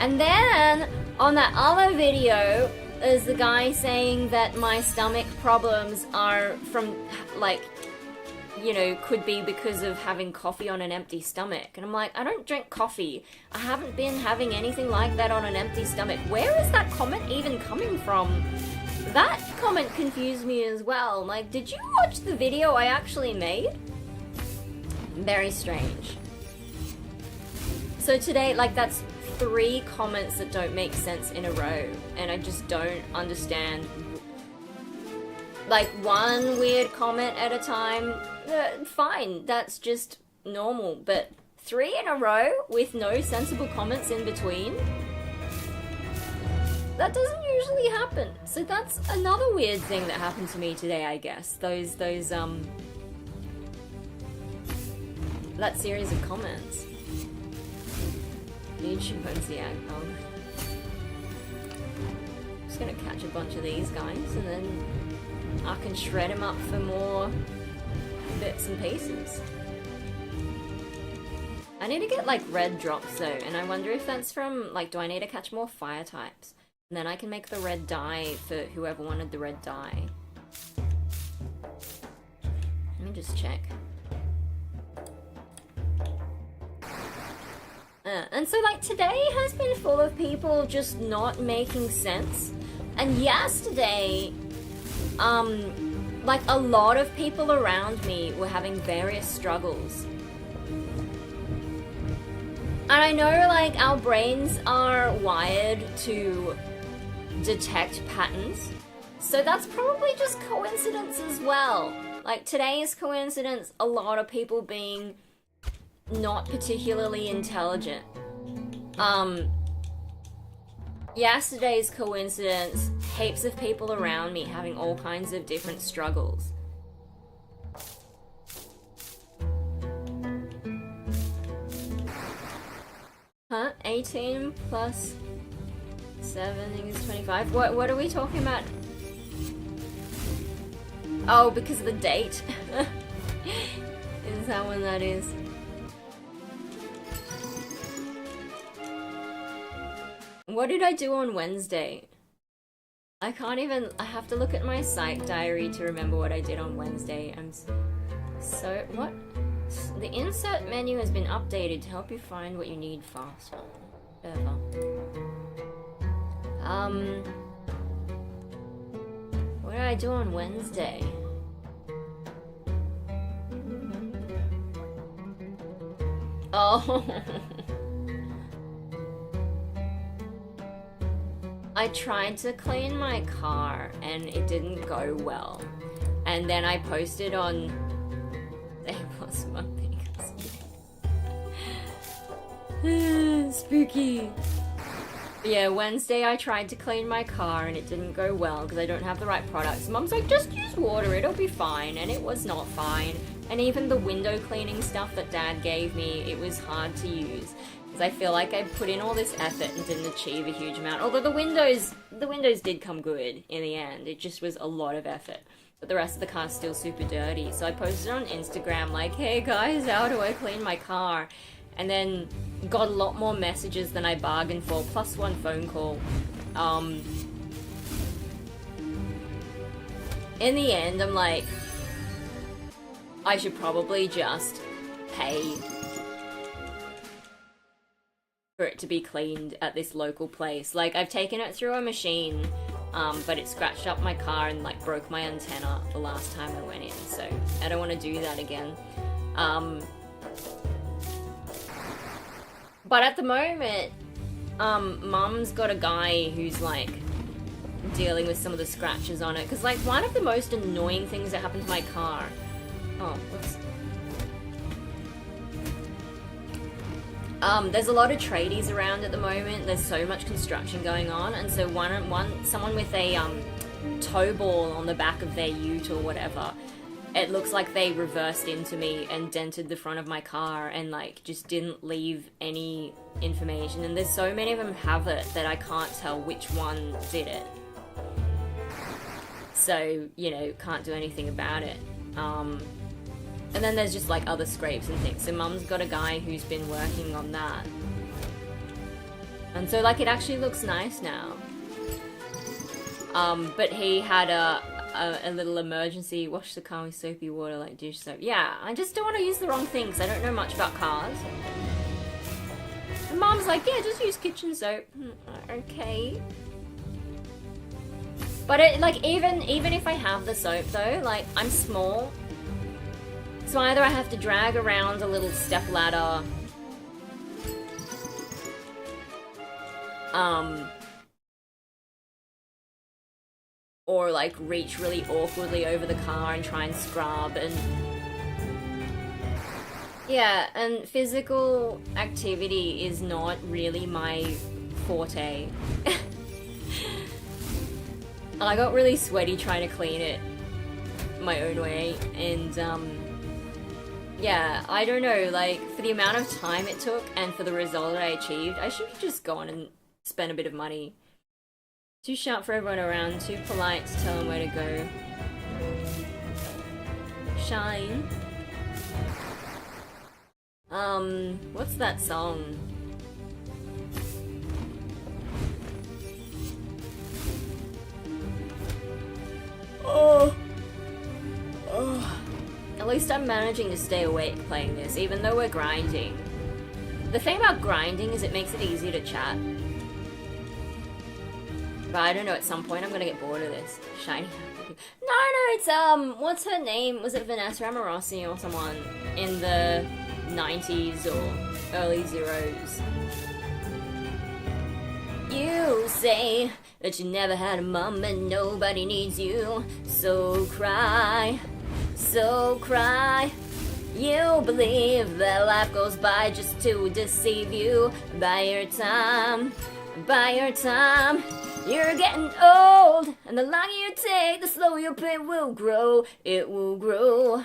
And then on that other video, there's the guy saying that my stomach problems are from like, you know, could be because of having coffee on an empty stomach. And I'm like, I don't drink coffee. I haven't been having anything like that on an empty stomach. Where is that comment even coming from? That comment confused me as well. Like, did you watch the video I actually made? Very strange. So today, like, that's 3 comments that don't make sense in a row. And I just don't understand. Like, one weird comment at a time, fine, that's just normal, but 3 in a row with no sensible comments in between? That doesn't usually happen. So that's another weird thing that happened to me today, I guess. That series of comments. Need chimpanzee dog. Just gonna catch a bunch of these guys and then I can shred him up for more bits and pieces. I need to get like red drops though, and I wonder if that's from, like, do I need to catch more fire types? And then I can make the red dye for whoever wanted the red dye. Let me just check. And so like today has been full of people just not making sense. And yesterday, like a lot of people around me were having various struggles. And I know like our brains are wired to detect patterns. So that's probably just coincidence as well. Like today's coincidence, a lot of people being not particularly intelligent. Yesterday's coincidence, heaps of people around me having all kinds of different struggles. Huh? 18 plus 7 is 25. What are we talking about? Oh, because of the date? Is that when that is? What did I do on Wednesday? I can't even... I have to look at my psych diary to remember what I did on Wednesday. I'm so... What? The insert menu has been updated to help you find what you need faster. What did I do on Wednesday? Oh... I tried to clean my car and it didn't go well. And then I posted on... There was one thing. Spooky. Yeah, Wednesday I tried to clean my car and it didn't go well because I don't have the right products. Mum's like, just use water, it'll be fine. And it was not fine. And even the window cleaning stuff that Dad gave me, it was hard to use. I feel like I put in all this effort and didn't achieve a huge amount. Although the windows did come good in the end. It just was a lot of effort. But the rest of the car's still super dirty. So I posted on Instagram like, hey guys, how do I clean my car? And then got a lot more messages than I bargained for, plus one phone call. In the end, I'm like, I should probably just pay for it to be cleaned at this local place. Like, I've taken it through a machine, but it scratched up my car and, like, broke my antenna the last time I went in, so I don't want to do that again. But at the moment, Mum's got a guy who's, like, dealing with some of the scratches on it, because, like, one of the most annoying things that happened to my car... Oh, whoops. There's a lot of tradies around at the moment. There's so much construction going on, and so someone with a tow ball on the back of their ute or whatever, it looks like they reversed into me and dented the front of my car and like just didn't leave any information. And there's so many of them have it that I can't tell which one did it. So, you know, can't do anything about it. And then there's just like other scrapes and things. So Mum's got a guy who's been working on that. And so like it actually looks nice now. But he had a little emergency, wash the car with soapy water like dish soap. Yeah, I just don't want to use the wrong thing because I don't know much about cars. And Mum's like, yeah, just use kitchen soap. Okay. But it, like, even if I have the soap though, like, I'm small. So either I have to drag around a little step ladder, or like reach really awkwardly over the car and try and scrub, and yeah, and physical activity is not really my forte. I got really sweaty trying to clean it my own way, and yeah, I don't know, like, for the amount of time it took and for the result that I achieved, I should have just gone and spent a bit of money. Too sharp for everyone around, too polite to tell them where to go. Shine. What's that song? Oh! At least I'm managing to stay awake playing this, even though we're grinding. The thing about grinding is it makes it easier to chat. But I don't know, at some point I'm gonna get bored of this. Shiny. No, it's, what's her name? Was it Vanessa Amorosi or someone in the 90s or early zeros? You say that you never had a mom and nobody needs you, so cry. So cry. You believe that life goes by just to deceive you. By your time, you're getting old, and the longer you take, the slower your pain will grow. It will grow.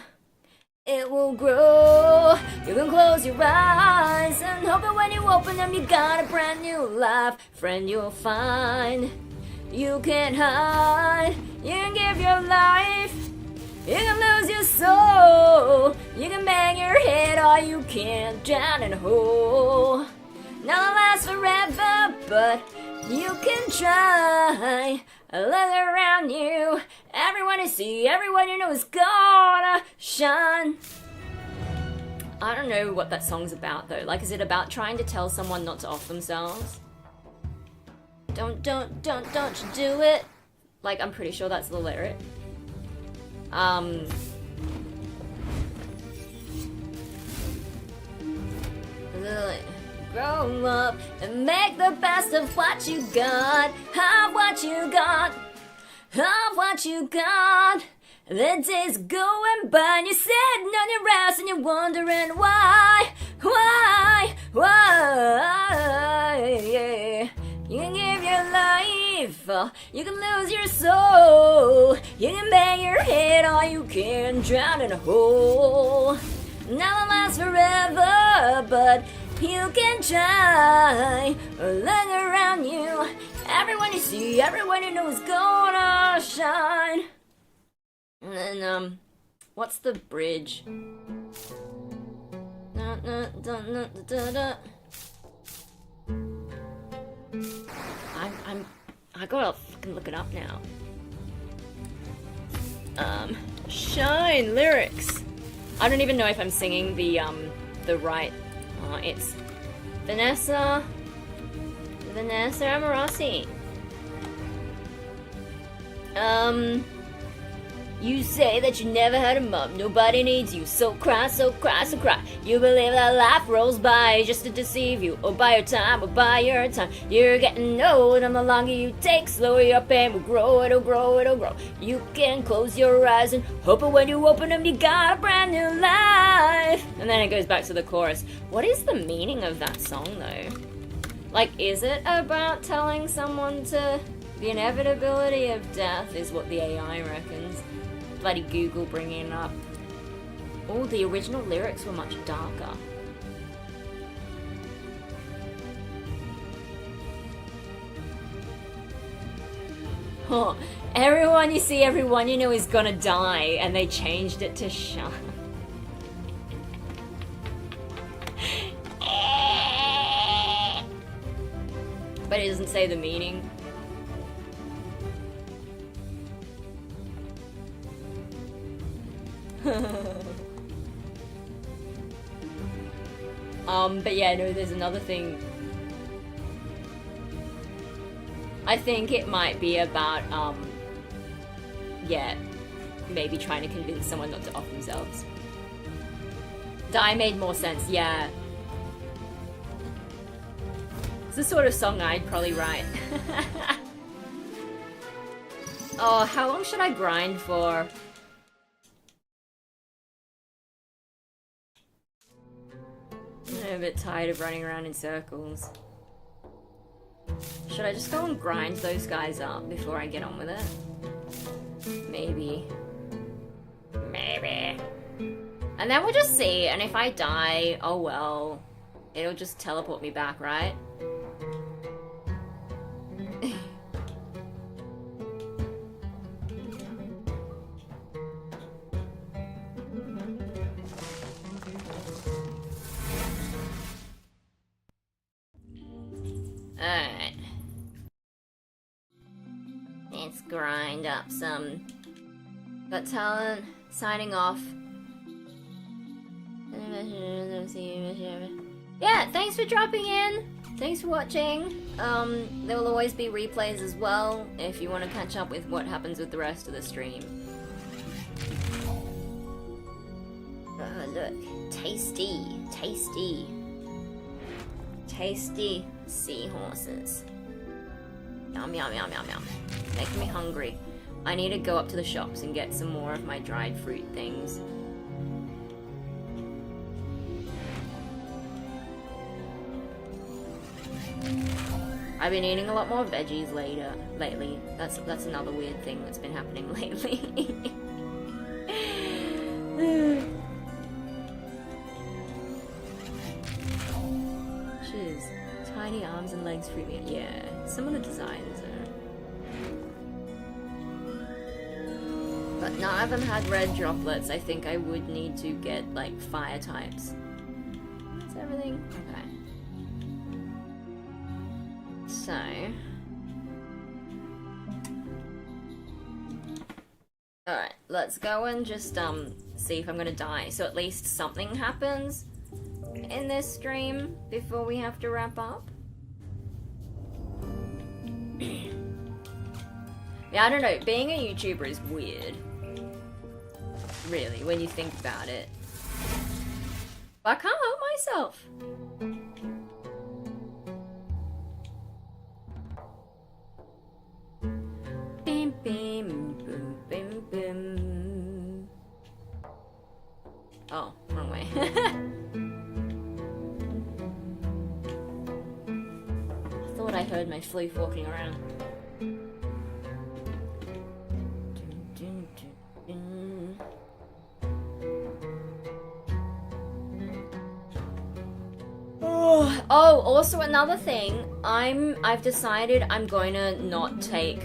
It will grow. You can close your eyes and hope that when you open them, you got a brand new life. Friend, you'll find you can't hide. You can give your life You can lose your soul. You can bang your head or you can drown in a hole. Nothing lasts forever, but you can try. Look around you. Everyone you see, everyone you know is gonna shine. I don't know what that song's about though. Like, is it about trying to tell someone not to off themselves? Don't you do it? Like, I'm pretty sure that's the lyric. Grow up and make the best of what you got. Of what you got. Of what you got. The days going by and you're sitting on your ass and you're wondering why. Yeah. You can give your life, you can lose your soul. You can bang your head or you can drown in a hole. Nothing lasts forever, but you can try. Look around you. Everyone you see, everyone you know is gonna shine. And then, what's the bridge? I gotta fucking look it up now. Shine lyrics. I don't even know if I'm singing the right. It's Vanessa Amorossi. You say that you never had a mom, nobody needs you, so cry, so cry, so cry. You believe that life rolls by just to deceive you, or by your time, or by your time. You're getting old, and the longer you take, slower your pain will grow, it'll grow, it'll grow. You can close your eyes and hope when you open them, you got a brand new life. And then it goes back to the chorus. What is the meaning of that song, though? Like, is it about telling someone to... The inevitability of death is what the AI reckons. Bloody Google bringing it up. Oh, the original lyrics were much darker. Oh, everyone you see, everyone you know is gonna die, and they changed it to shine. But it doesn't say the meaning. But yeah, no, there's another thing. I think it might be about, yeah, maybe trying to convince someone not to off themselves. Die made more sense, yeah. It's the sort of song I'd probably write. Oh, how long should I grind for? I'm a bit tired of running around in circles. Should I just go and grind those guys up before I get on with it? Maybe. Maybe. And then we'll just see, and if I die, oh well. It'll just teleport me back, right? Alright. Let's grind up some. Got talent. Signing off. Yeah, thanks for dropping in. Thanks for watching. There will always be replays as well if you want to catch up with what happens with the rest of the stream. Oh, look. Tasty. Tasty. Tasty seahorses. Yum, yum, yum, yum, yum. Making me hungry. I need to go up to the shops and get some more of my dried fruit things. I've been eating a lot more veggies lately. That's another weird thing that's been happening lately. Shiz. Tiny arms and legs freak me out. Yeah, some of the designs are... But None of them had red droplets. I think I would need to get, like, fire types. That's everything? Okay. So... Alright, let's go and just, see if I'm gonna die. So at least something happens in this stream before we have to wrap up. Yeah, I don't know. Being a YouTuber is weird. Really, when you think about it. But I can't help myself. Bim, bim, boom, bim, bim. Oh, wrong way. I thought I heard my floof walking around. Oh, also another thing, I've decided I'm going to not take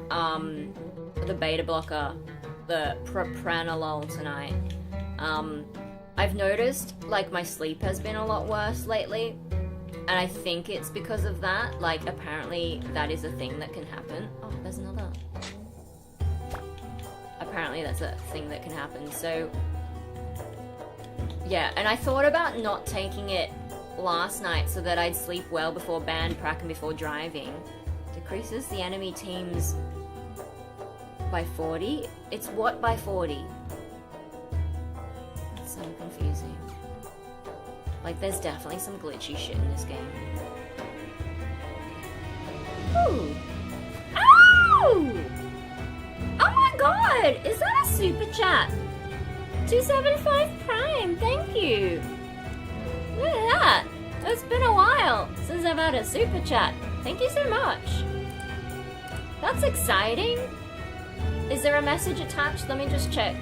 the beta blocker, the propranolol tonight. I've noticed like my sleep has been a lot worse lately, and I think it's because of that. Like apparently that is a thing that can happen. Oh, there's another. Apparently that's a thing that can happen. So yeah, and I thought about not taking it last night so that I'd sleep well before band prac and before driving. Decreases the enemy teams by 40? It's what by 40? It's so confusing. Like there's definitely some glitchy shit in this game. Ooh! Ow! Oh my god! Is that a super chat? 275 Prime, thank you! Look at that! It's been a while since I've had a super chat. Thank you so much. That's exciting. Is there a message attached? Let me just check.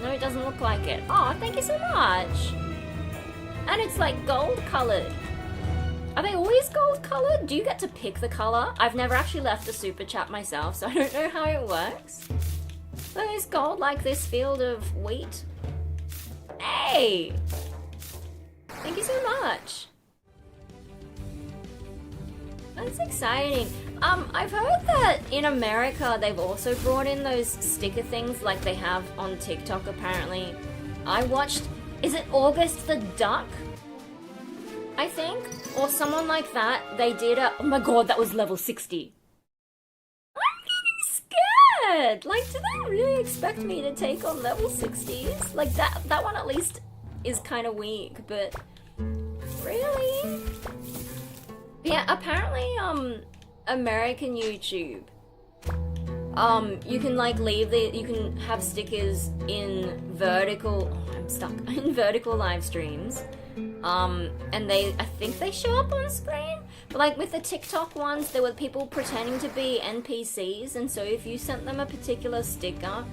No, it doesn't look like it. Oh, thank you so much. And it's like gold colored. Are they always gold colored? Do you get to pick the color? I've never actually left a super chat myself, so I don't know how it works. But it's gold like this field of wheat. Hey! Thank you so much. That's exciting. I've heard that in America they've also brought in those sticker things like they have on TikTok apparently. I watched, is it August the Duck? I think? Or someone like that. They did a, oh my god, that was level 60. I'm getting scared! Like, do they really expect me to take on level 60s? Like, that one at least is kind of weak, but... Really? Yeah, apparently, American YouTube, you can like leave you can have stickers in vertical, oh, I'm stuck, in vertical live streams, and I think they show up on screen, but like with the TikTok ones, there were people pretending to be NPCs, and so if you sent them a particular sticker,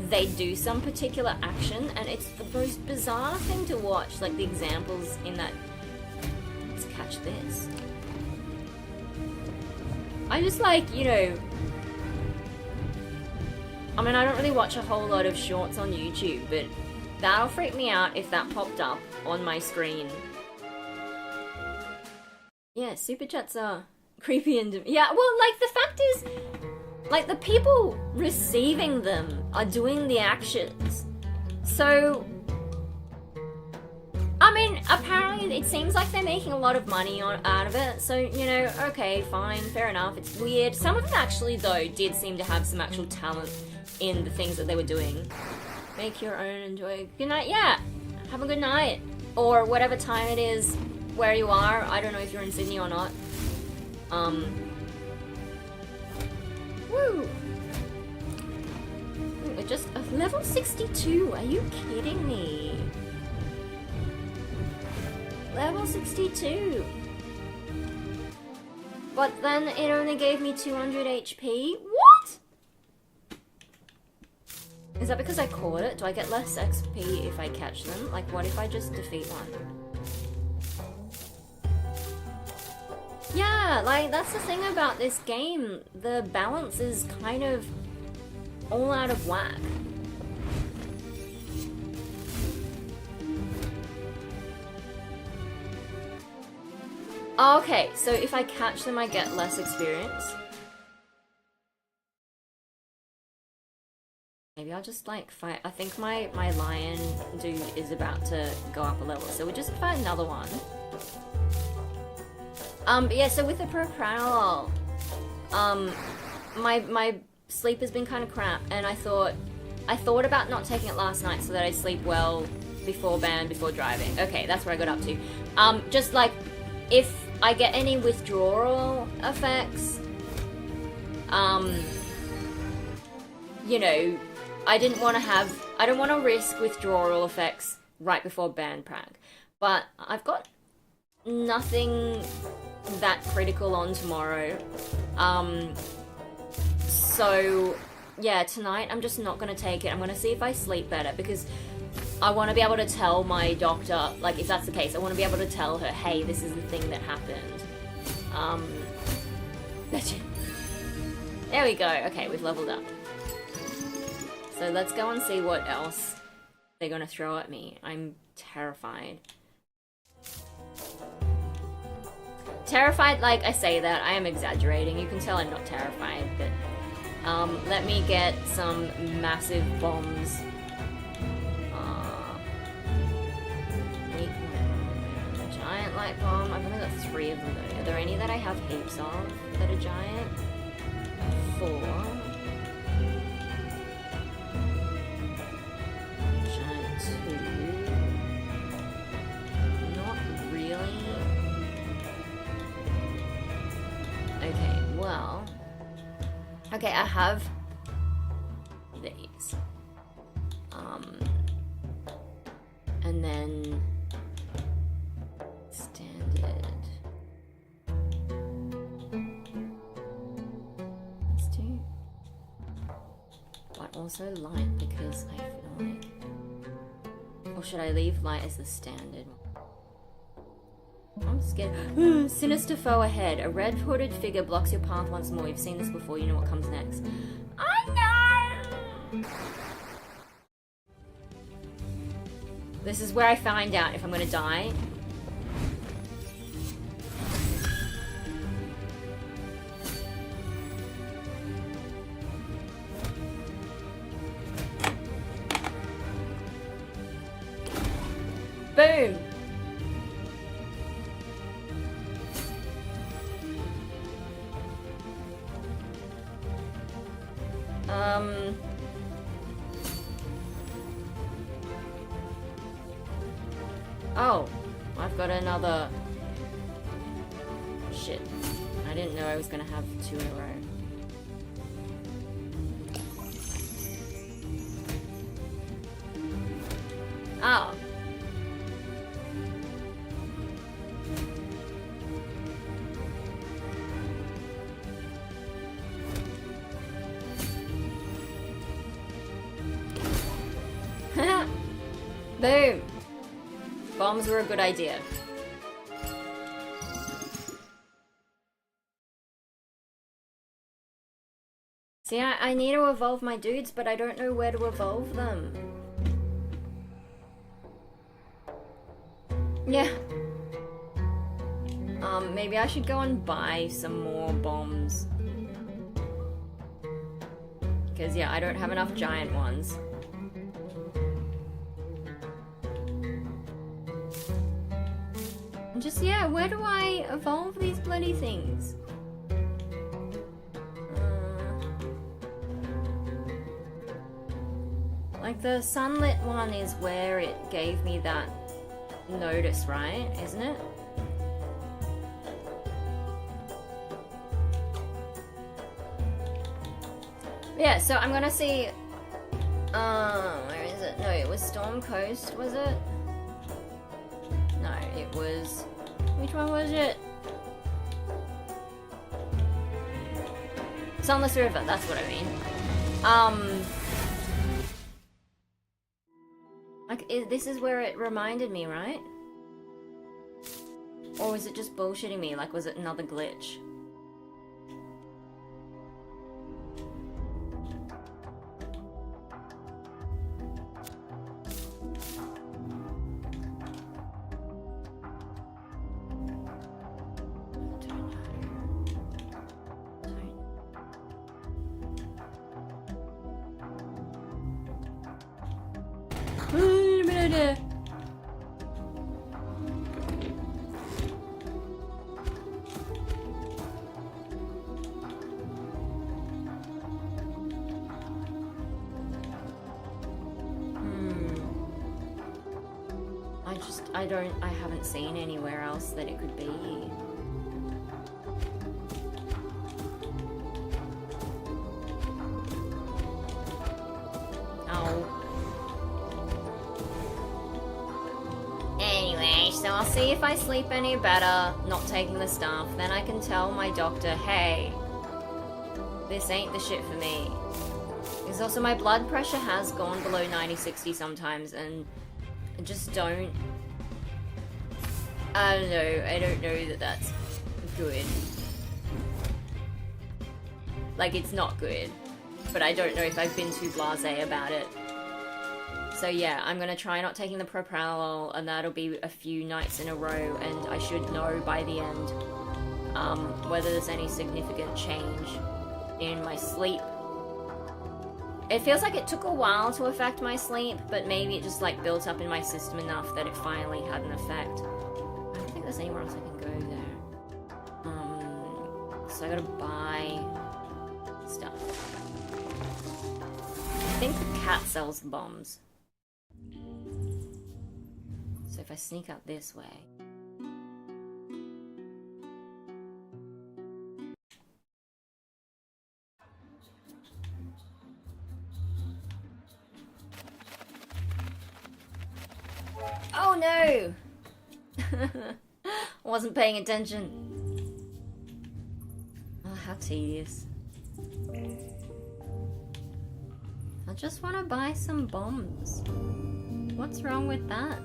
they do some particular action, and it's the most bizarre thing to watch, like the examples in that. Let's catch this. I just like, you know, I mean, I don't really watch a whole lot of shorts on YouTube, but that'll freak me out if that popped up on my screen. Yeah, super chats are creepy and... Yeah, well, like, the fact is, like, the people receiving them are doing the actions. So... I mean, apparently it seems like they're making a lot of money out of it, so, you know, okay, fine, fair enough, it's weird. Some of them actually, though, did seem to have some actual talent in the things that they were doing. Make your own, enjoy. Good night, yeah, have a good night. Or whatever time it is where you are, I don't know if you're in Sydney or not. Woo! We're just level 62, are you kidding me? Level 62. But then it only gave me 200 HP? What? Is that because I caught it? Do I get less XP if I catch them? Like, what if I just defeat one? Yeah, like, that's the thing about this game. The balance is kind of all out of whack. Oh, okay, so if I catch them, I get less experience. Maybe I'll just, like, fight. I think my lion dude is about to go up a level, so we'll just fight another one. But yeah, so with the propranolol, my sleep has been kind of crap, and I thought about not taking it last night so that I'd sleep well before band, before driving. Okay, that's where I got up to. Just like, if I get any withdrawal effects, you know, I don't want to risk withdrawal effects right before band prag. But I've got nothing that critical on tomorrow. So yeah, tonight I'm just not going to take it. I'm going to see if I sleep better, because I want to be able to tell my doctor, like, if that's the case, I want to be able to tell her, hey, this is the thing that happened. There we go. Okay, we've leveled up. So let's go and see what else they're going to throw at me. I'm terrified. Terrified, like I say that, I am exaggerating. You can tell I'm not terrified, but let me get some massive bombs. Giant light bomb. I've only got 3 of them though. Are there any that I have heaps of that are giant? 4. Giant 2. Not really. Okay, well. Okay, I have these. And then standard. These 2. But also light, because I feel like... Or should I leave light as the standard one? I'm scared. Sinister foe ahead. A red hooded figure blocks your path once more. You've seen this before, you know what comes next. I know! This is where I find out if I'm gonna die. Boom! Oh, I've got another... Shit. I didn't know I was gonna have 2 in a row. Oh. Boom! Bombs were a good idea. See, I need to evolve my dudes, but I don't know where to evolve them. Yeah. Maybe I should go and buy some more bombs. Because, yeah, I don't have enough giant ones. Just, yeah, where do I evolve these bloody things? Like, the sunlit one is where it gave me that notice, right? Isn't it? Yeah, so I'm gonna see... where is it? No, it was Storm Coast, was it? No, it was... Which one was it? Sunless River, that's what I mean. Like, this is where it reminded me, right? Or was it just bullshitting me? Like, was it another glitch? Oh no. I haven't seen anywhere else that it could be. Anyway, so I'll see if I sleep any better not taking the stuff. Then I can tell my doctor, hey, this ain't the shit for me. Because also my blood pressure has gone below 90-60 sometimes, and I just don't... I don't know that that's good. Like, it's not good. But I don't know if I've been too blasé about it. So yeah, I'm gonna try not taking the propranolol, and that'll be a few nights in a row, and I should know by the end whether there's any significant change in my sleep. It feels like it took a while to affect my sleep, but maybe it just like built up in my system enough that it finally had an effect. I don't think there's anywhere else I can go there. So I gotta buy stuff. I think the cat sells the bombs. So if I sneak up this way... Oh no! Wasn't paying attention. Oh, how tedious. I just want to buy some bombs. What's wrong with that?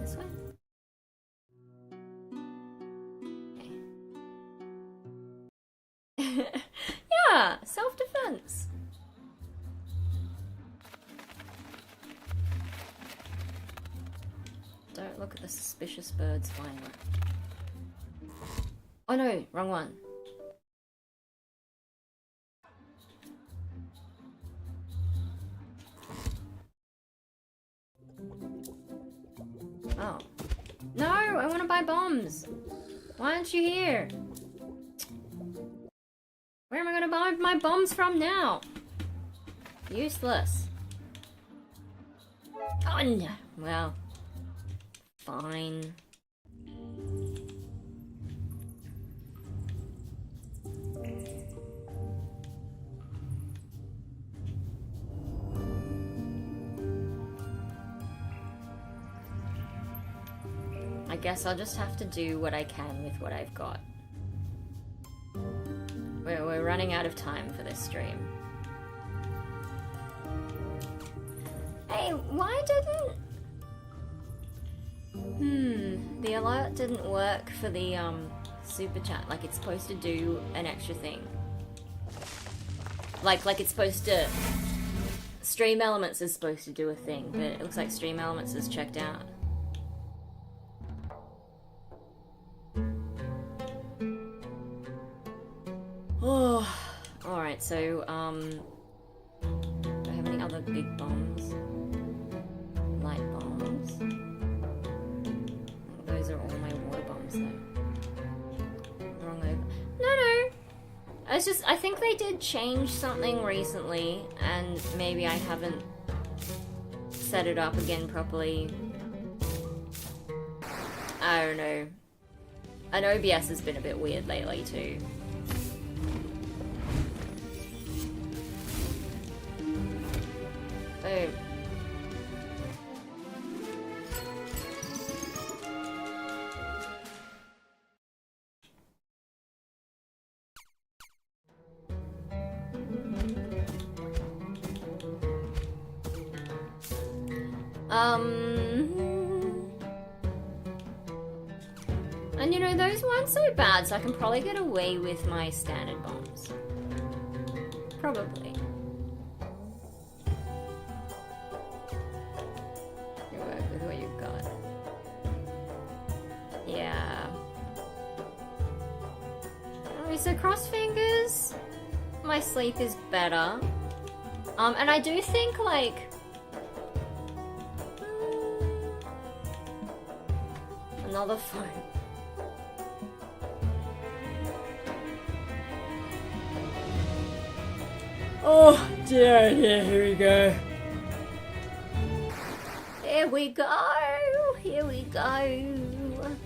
This way? Okay. Yeah, self-defense. Don't look at the suspicious birds flying around. Oh no, wrong one. Oh. No, I want to buy bombs. Why aren't you here? Where am I gonna buy my bombs from now? Useless. Oh no. Well. Fine. I guess I'll just have to do what I can with what I've got. We're running out of time for this stream. Hey, why didn't... the alert didn't work for the super chat. Like, it's supposed to do an extra thing. Like it's supposed to... Stream Elements is supposed to do a thing, but it looks like Stream Elements is checked out. Oh, alright, so, do I have any other big bombs? Light bombs? Those are all my water bombs, though. Wrong over. No! It's just, I think they did change something recently, and maybe I haven't set it up again properly. I don't know. And OBS has been a bit weird lately, too. Boom. And you know, those weren't so bad, so I can probably get away with my standard bombs. Probably. You work with what you've got. so cross fingers, my sleep is better. And I do think, like... another phone. Oh dear, here we go. Here we go, here we go.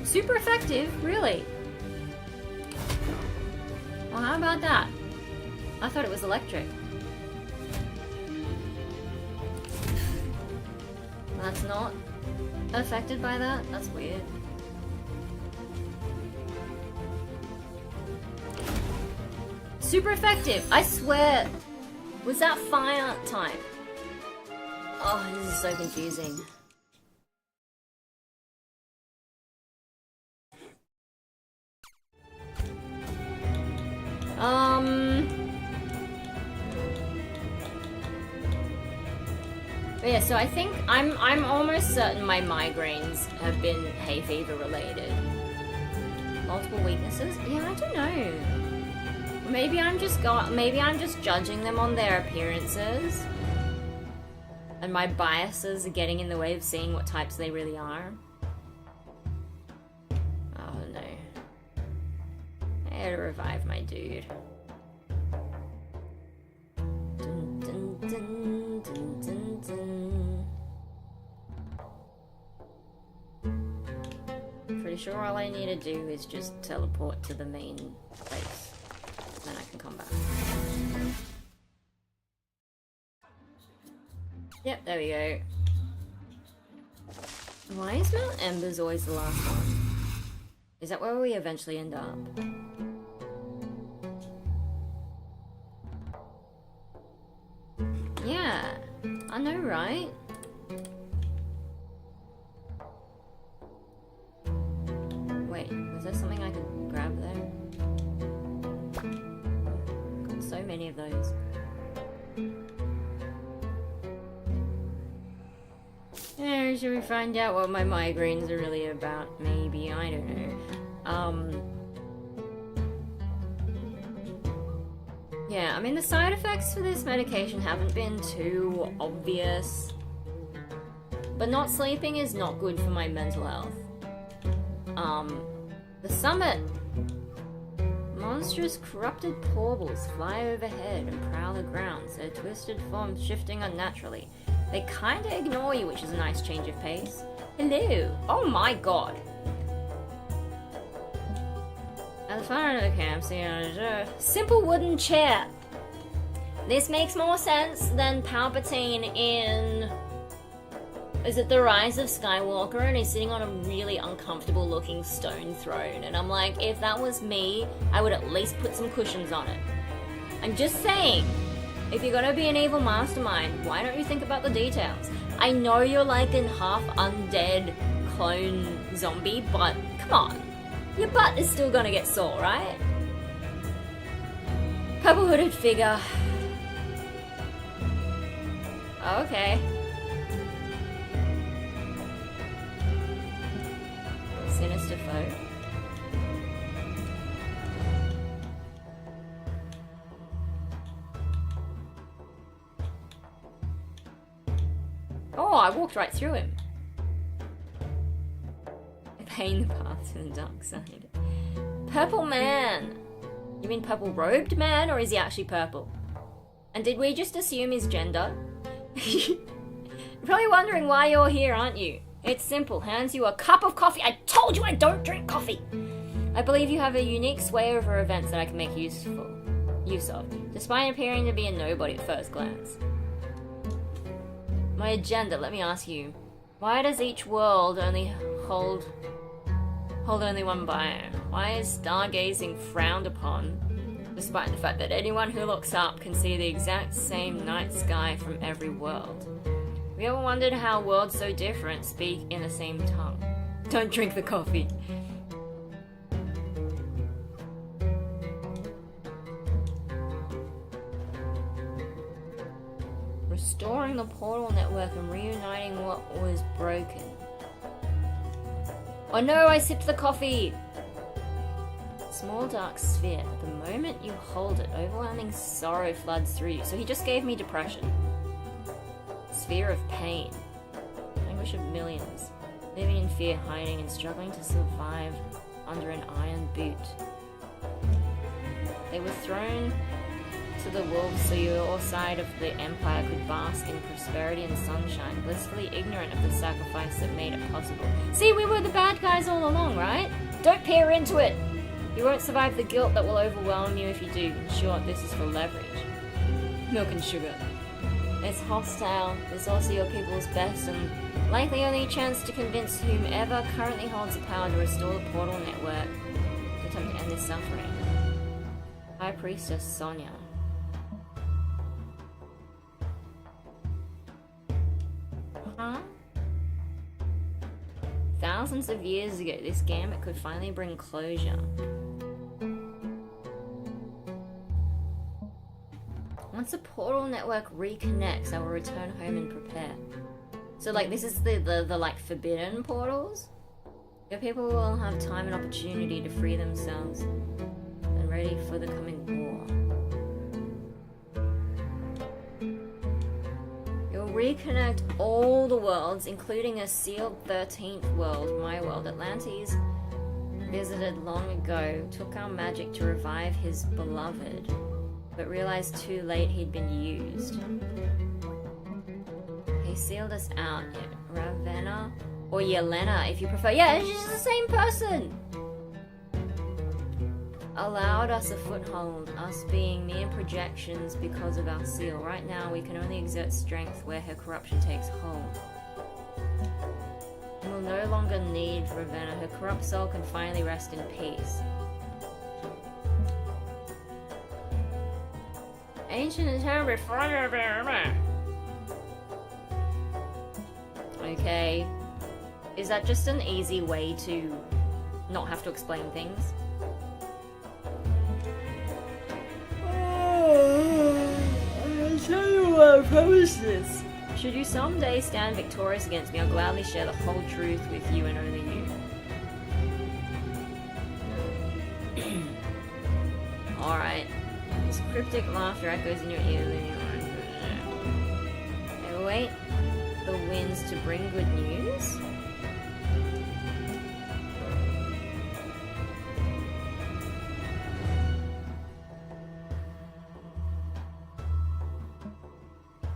Super effective, really. Well, how about that? I thought it was electric. That's not affected by that? That's weird. Super effective, I swear. Was that fire type? Oh, this is so confusing. But yeah, so I think I'm almost certain my migraines have been hay fever related. Multiple weaknesses? Yeah, I don't know. Maybe I'm just judging them on their appearances. And my biases are getting in the way of seeing what types they really are. Oh no. I had to revive my dude. Dun, dun, dun, dun, dun, dun. Pretty sure all I need to do is just teleport to the main place. Then I can come back. Yep, there we go. Why is Mount Ember's always the last one? Is that where we eventually end up? Yeah, I know, right? Wait, was there something I could grab there? Got so many of those. Yeah, should we find out what my migraines are really about? Maybe, I don't know. Yeah, I mean the side effects for this medication haven't been too obvious. But not sleeping is not good for my mental health. The summit. Monstrous corrupted portals fly overhead and prowl the grounds, their twisted forms shifting unnaturally. They kinda ignore you, which is a nice change of pace. Hello! Oh my god! As far as okay, I'm seeing a simple wooden chair. This makes more sense than Palpatine in... Is it The Rise of Skywalker? And he's sitting on a really uncomfortable looking stone throne. And I'm like, if that was me, I would at least put some cushions on it. I'm just saying. If you're gonna be an evil mastermind, why don't you think about the details? I know you're like an half undead clone zombie, but come on. Your butt is still gonna get sore, right? Purple hooded figure. Okay. Sinister foe. Oh, I walked right through him. Paying the path to the dark side. Purple man! You mean purple robed man, or is he actually purple? And did we just assume his gender? You're probably wondering why you're here, aren't you? It's simple. Hands you a cup of coffee. I told you I don't drink coffee. I believe you have a unique sway over events that I can make use of, despite appearing to be a nobody at first glance. My agenda, let me ask you. Why does each world only hold only one biome? Why is stargazing frowned upon, despite the fact that anyone who looks up can see the exact same night sky from every world? Have you ever wondered how worlds so different speak in the same tongue? Don't drink the coffee. Restoring the portal network and reuniting what was broken. Oh no, I sipped the coffee! Small dark sphere. The moment you hold it, overwhelming sorrow floods through you. So he just gave me depression. Sphere of pain. Anguish of millions. Living in fear, hiding, and struggling to survive under an iron boot. They were thrown to the wolves so your side of the empire could bask in prosperity and sunshine, blissfully ignorant of the sacrifice that made it possible. See, we were the bad guys all along, right? Don't peer into it! You won't survive the guilt that will overwhelm you if you do. In short, this is for leverage. Milk and sugar. It's hostile, it's also your people's best and likely only chance to convince whomever currently holds the power to restore the portal network to attempt to end this suffering. High Priestess Sonia. Huh? Thousands of years ago, this gambit could finally bring closure. Once the portal network reconnects, I will return home and prepare. So, like, this is the like, forbidden portals? Your people will have time and opportunity to free themselves and ready for the coming war. You'll reconnect all the worlds, including a sealed 13th world, my world. Atlantes visited long ago, took our magic to revive his beloved, but realized too late he'd been used. He sealed us out. Ravenna, or Yelena, if you prefer. Yeah, she's the same person! Allowed us a foothold, us being mere projections because of our seal. Right now, we can only exert strength where her corruption takes hold. And we'll no longer need Ravenna. Her corrupt soul can finally rest in peace. Ancient and terrible. Okay. Is that just an easy way to not have to explain things? I'll tell you what, I promise this. Should you someday stand victorious against me, I'll gladly share the whole truth with you and only you. Alright. This cryptic laughter echoes in your ear, leaving your mind. Await the winds to bring good news?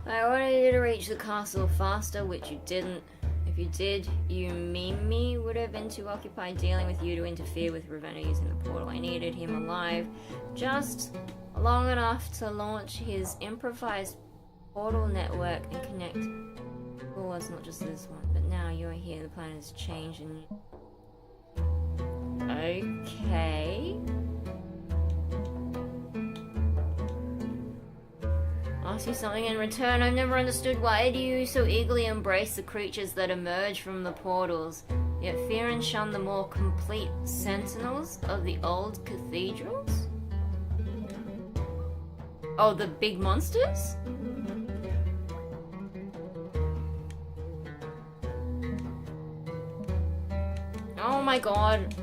I wanted you to reach the castle faster, which you didn't. If you did, you mean me would have been too occupied dealing with you to interfere with Ravenna using the portal. I needed him alive, just long enough to launch his improvised portal network and connect. Well, it's not just this one, but now you're here, the plan has changed and okay. Ask you something in return. I've never understood why do you so eagerly embrace the creatures that emerge from the portals, yet fear and shun the more complete sentinels of the old cathedrals? Oh, the big monsters? Oh my god.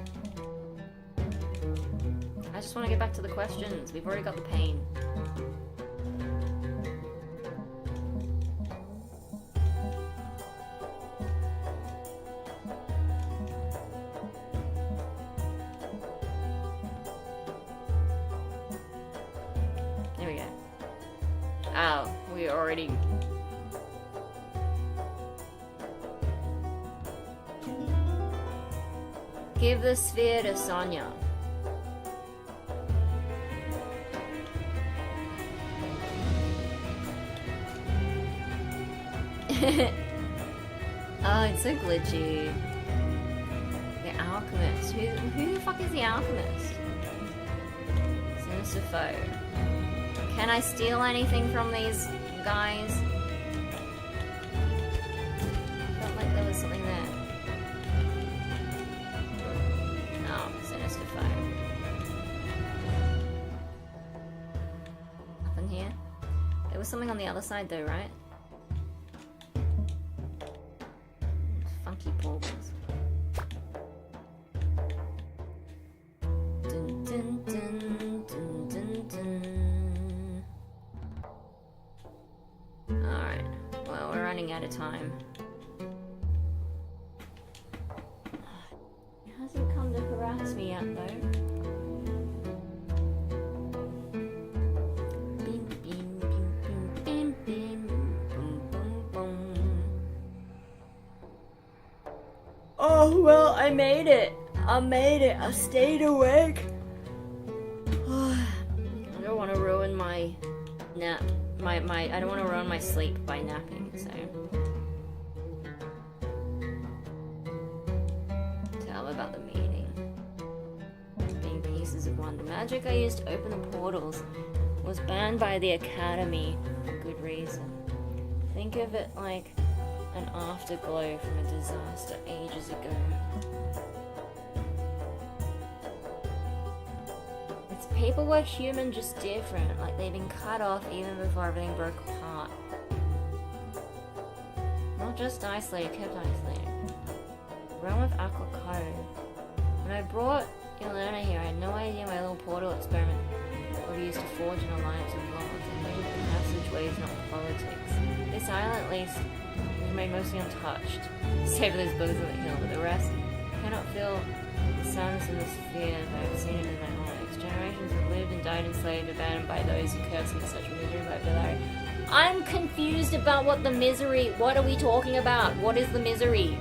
I just want to get back to the questions. We've already got the pain. Here we go. Oh, we already... Give the sphere to Sonya. Oh, it's so glitchy. The Alchemist. Who the fuck is the Alchemist? Sinister Foe. Can I steal anything from these guys? Felt like there was something there. Oh, Sinister Foe. Nothing here? There was something on the other side though, right? Funky portals. Dun, dun, dun, dun, dun, dun. Alright, well, we're running out of time. It hasn't come to harass me yet, though. Bim, bim, bim, bim, bim, bim, boom, boom, boom. Oh, well, I made it. I made it. I stayed awake. I don't want to ruin my nap. I don't want to ruin my sleep by napping, so. Tell about the meeting. Being pieces of wonder. Magic I used to open the portals was banned by the Academy for good reason. Think of it like an afterglow from a disaster ages ago. It's people were human, just different, like they've been cut off even before everything broke apart. Not just isolated, kept isolated. Realm of Aqua Cove. When I brought Yelena here, I had no idea my little portal experiment would be used to forge an alliance with worlds and made the passageways, not politics. This island, at least, remained mostly untouched, save for those bugs on the hill, but the rest cannot feel the sadness in the sphere as I have seen it in my eyes. Generations have lived and died enslaved, abandoned by those who curse with such misery by Valeria. I'm confused about what are we talking about? What is the misery?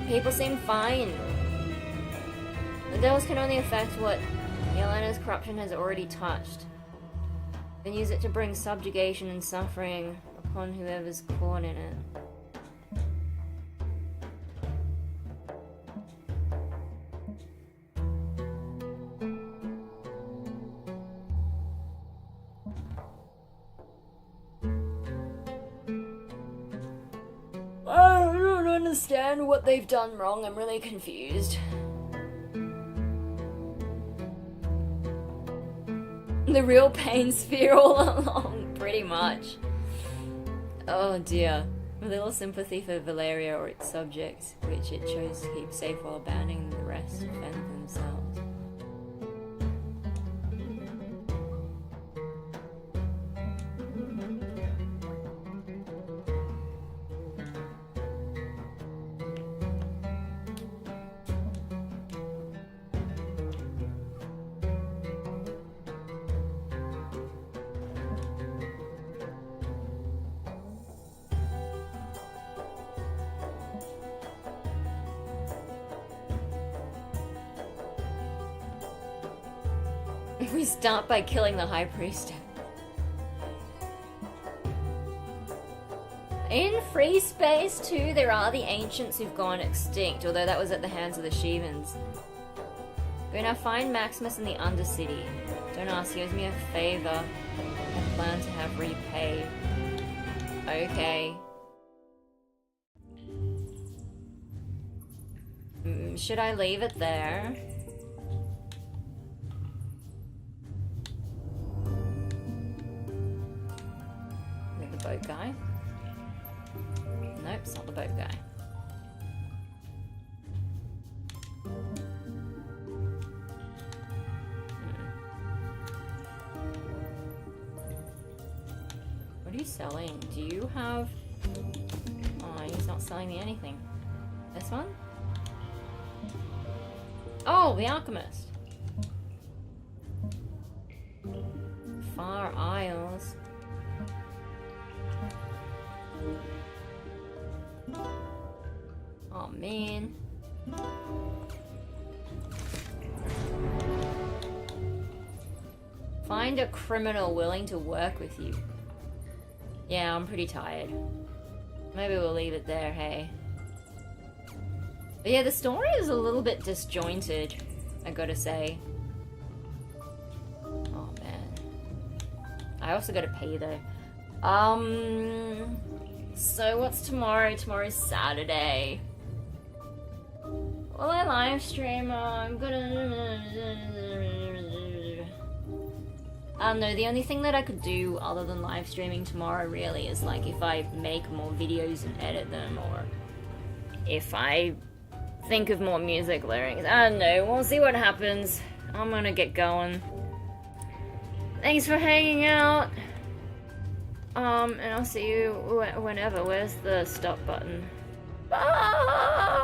People seem fine. The devils can only affect what Yelena's corruption has already touched, and use it to bring subjugation and suffering upon whoever's caught in it. I don't understand what they've done wrong. I'm really confused. The real pain sphere all along, pretty much. Oh dear. A little sympathy for Valeria or its subjects, which it chose to keep safe while abandoning the rest to fend for themselves. We start by killing the High Priestess. In Free Space 2, there are the Ancients who've gone extinct, although that was at the hands of the Shivans. We're gonna find Maximus in the Undercity. Don't ask, he owes me a favor. I plan to have repaid. Okay. Should I leave it there? Boat guy? Nope, it's not the boat guy. What are you selling? Do you have... Oh, he's not selling me anything. This one? Oh, the Alchemist! Far Isles. Oh man. Find a criminal willing to work with you. Yeah, I'm pretty tired. Maybe we'll leave it there, hey? But yeah, the story is a little bit disjointed, I gotta say. Oh man. I also gotta pay though. So what's tomorrow? Tomorrow's Saturday. Will I live stream? I'm gonna... no, the only thing that I could do other than live streaming tomorrow really is like if I make more videos and edit them, or if I think of more music lyrics. I don't know, we'll see what happens. I'm gonna get going. Thanks for hanging out. And I'll see you whenever. Where's the stop button? Bye!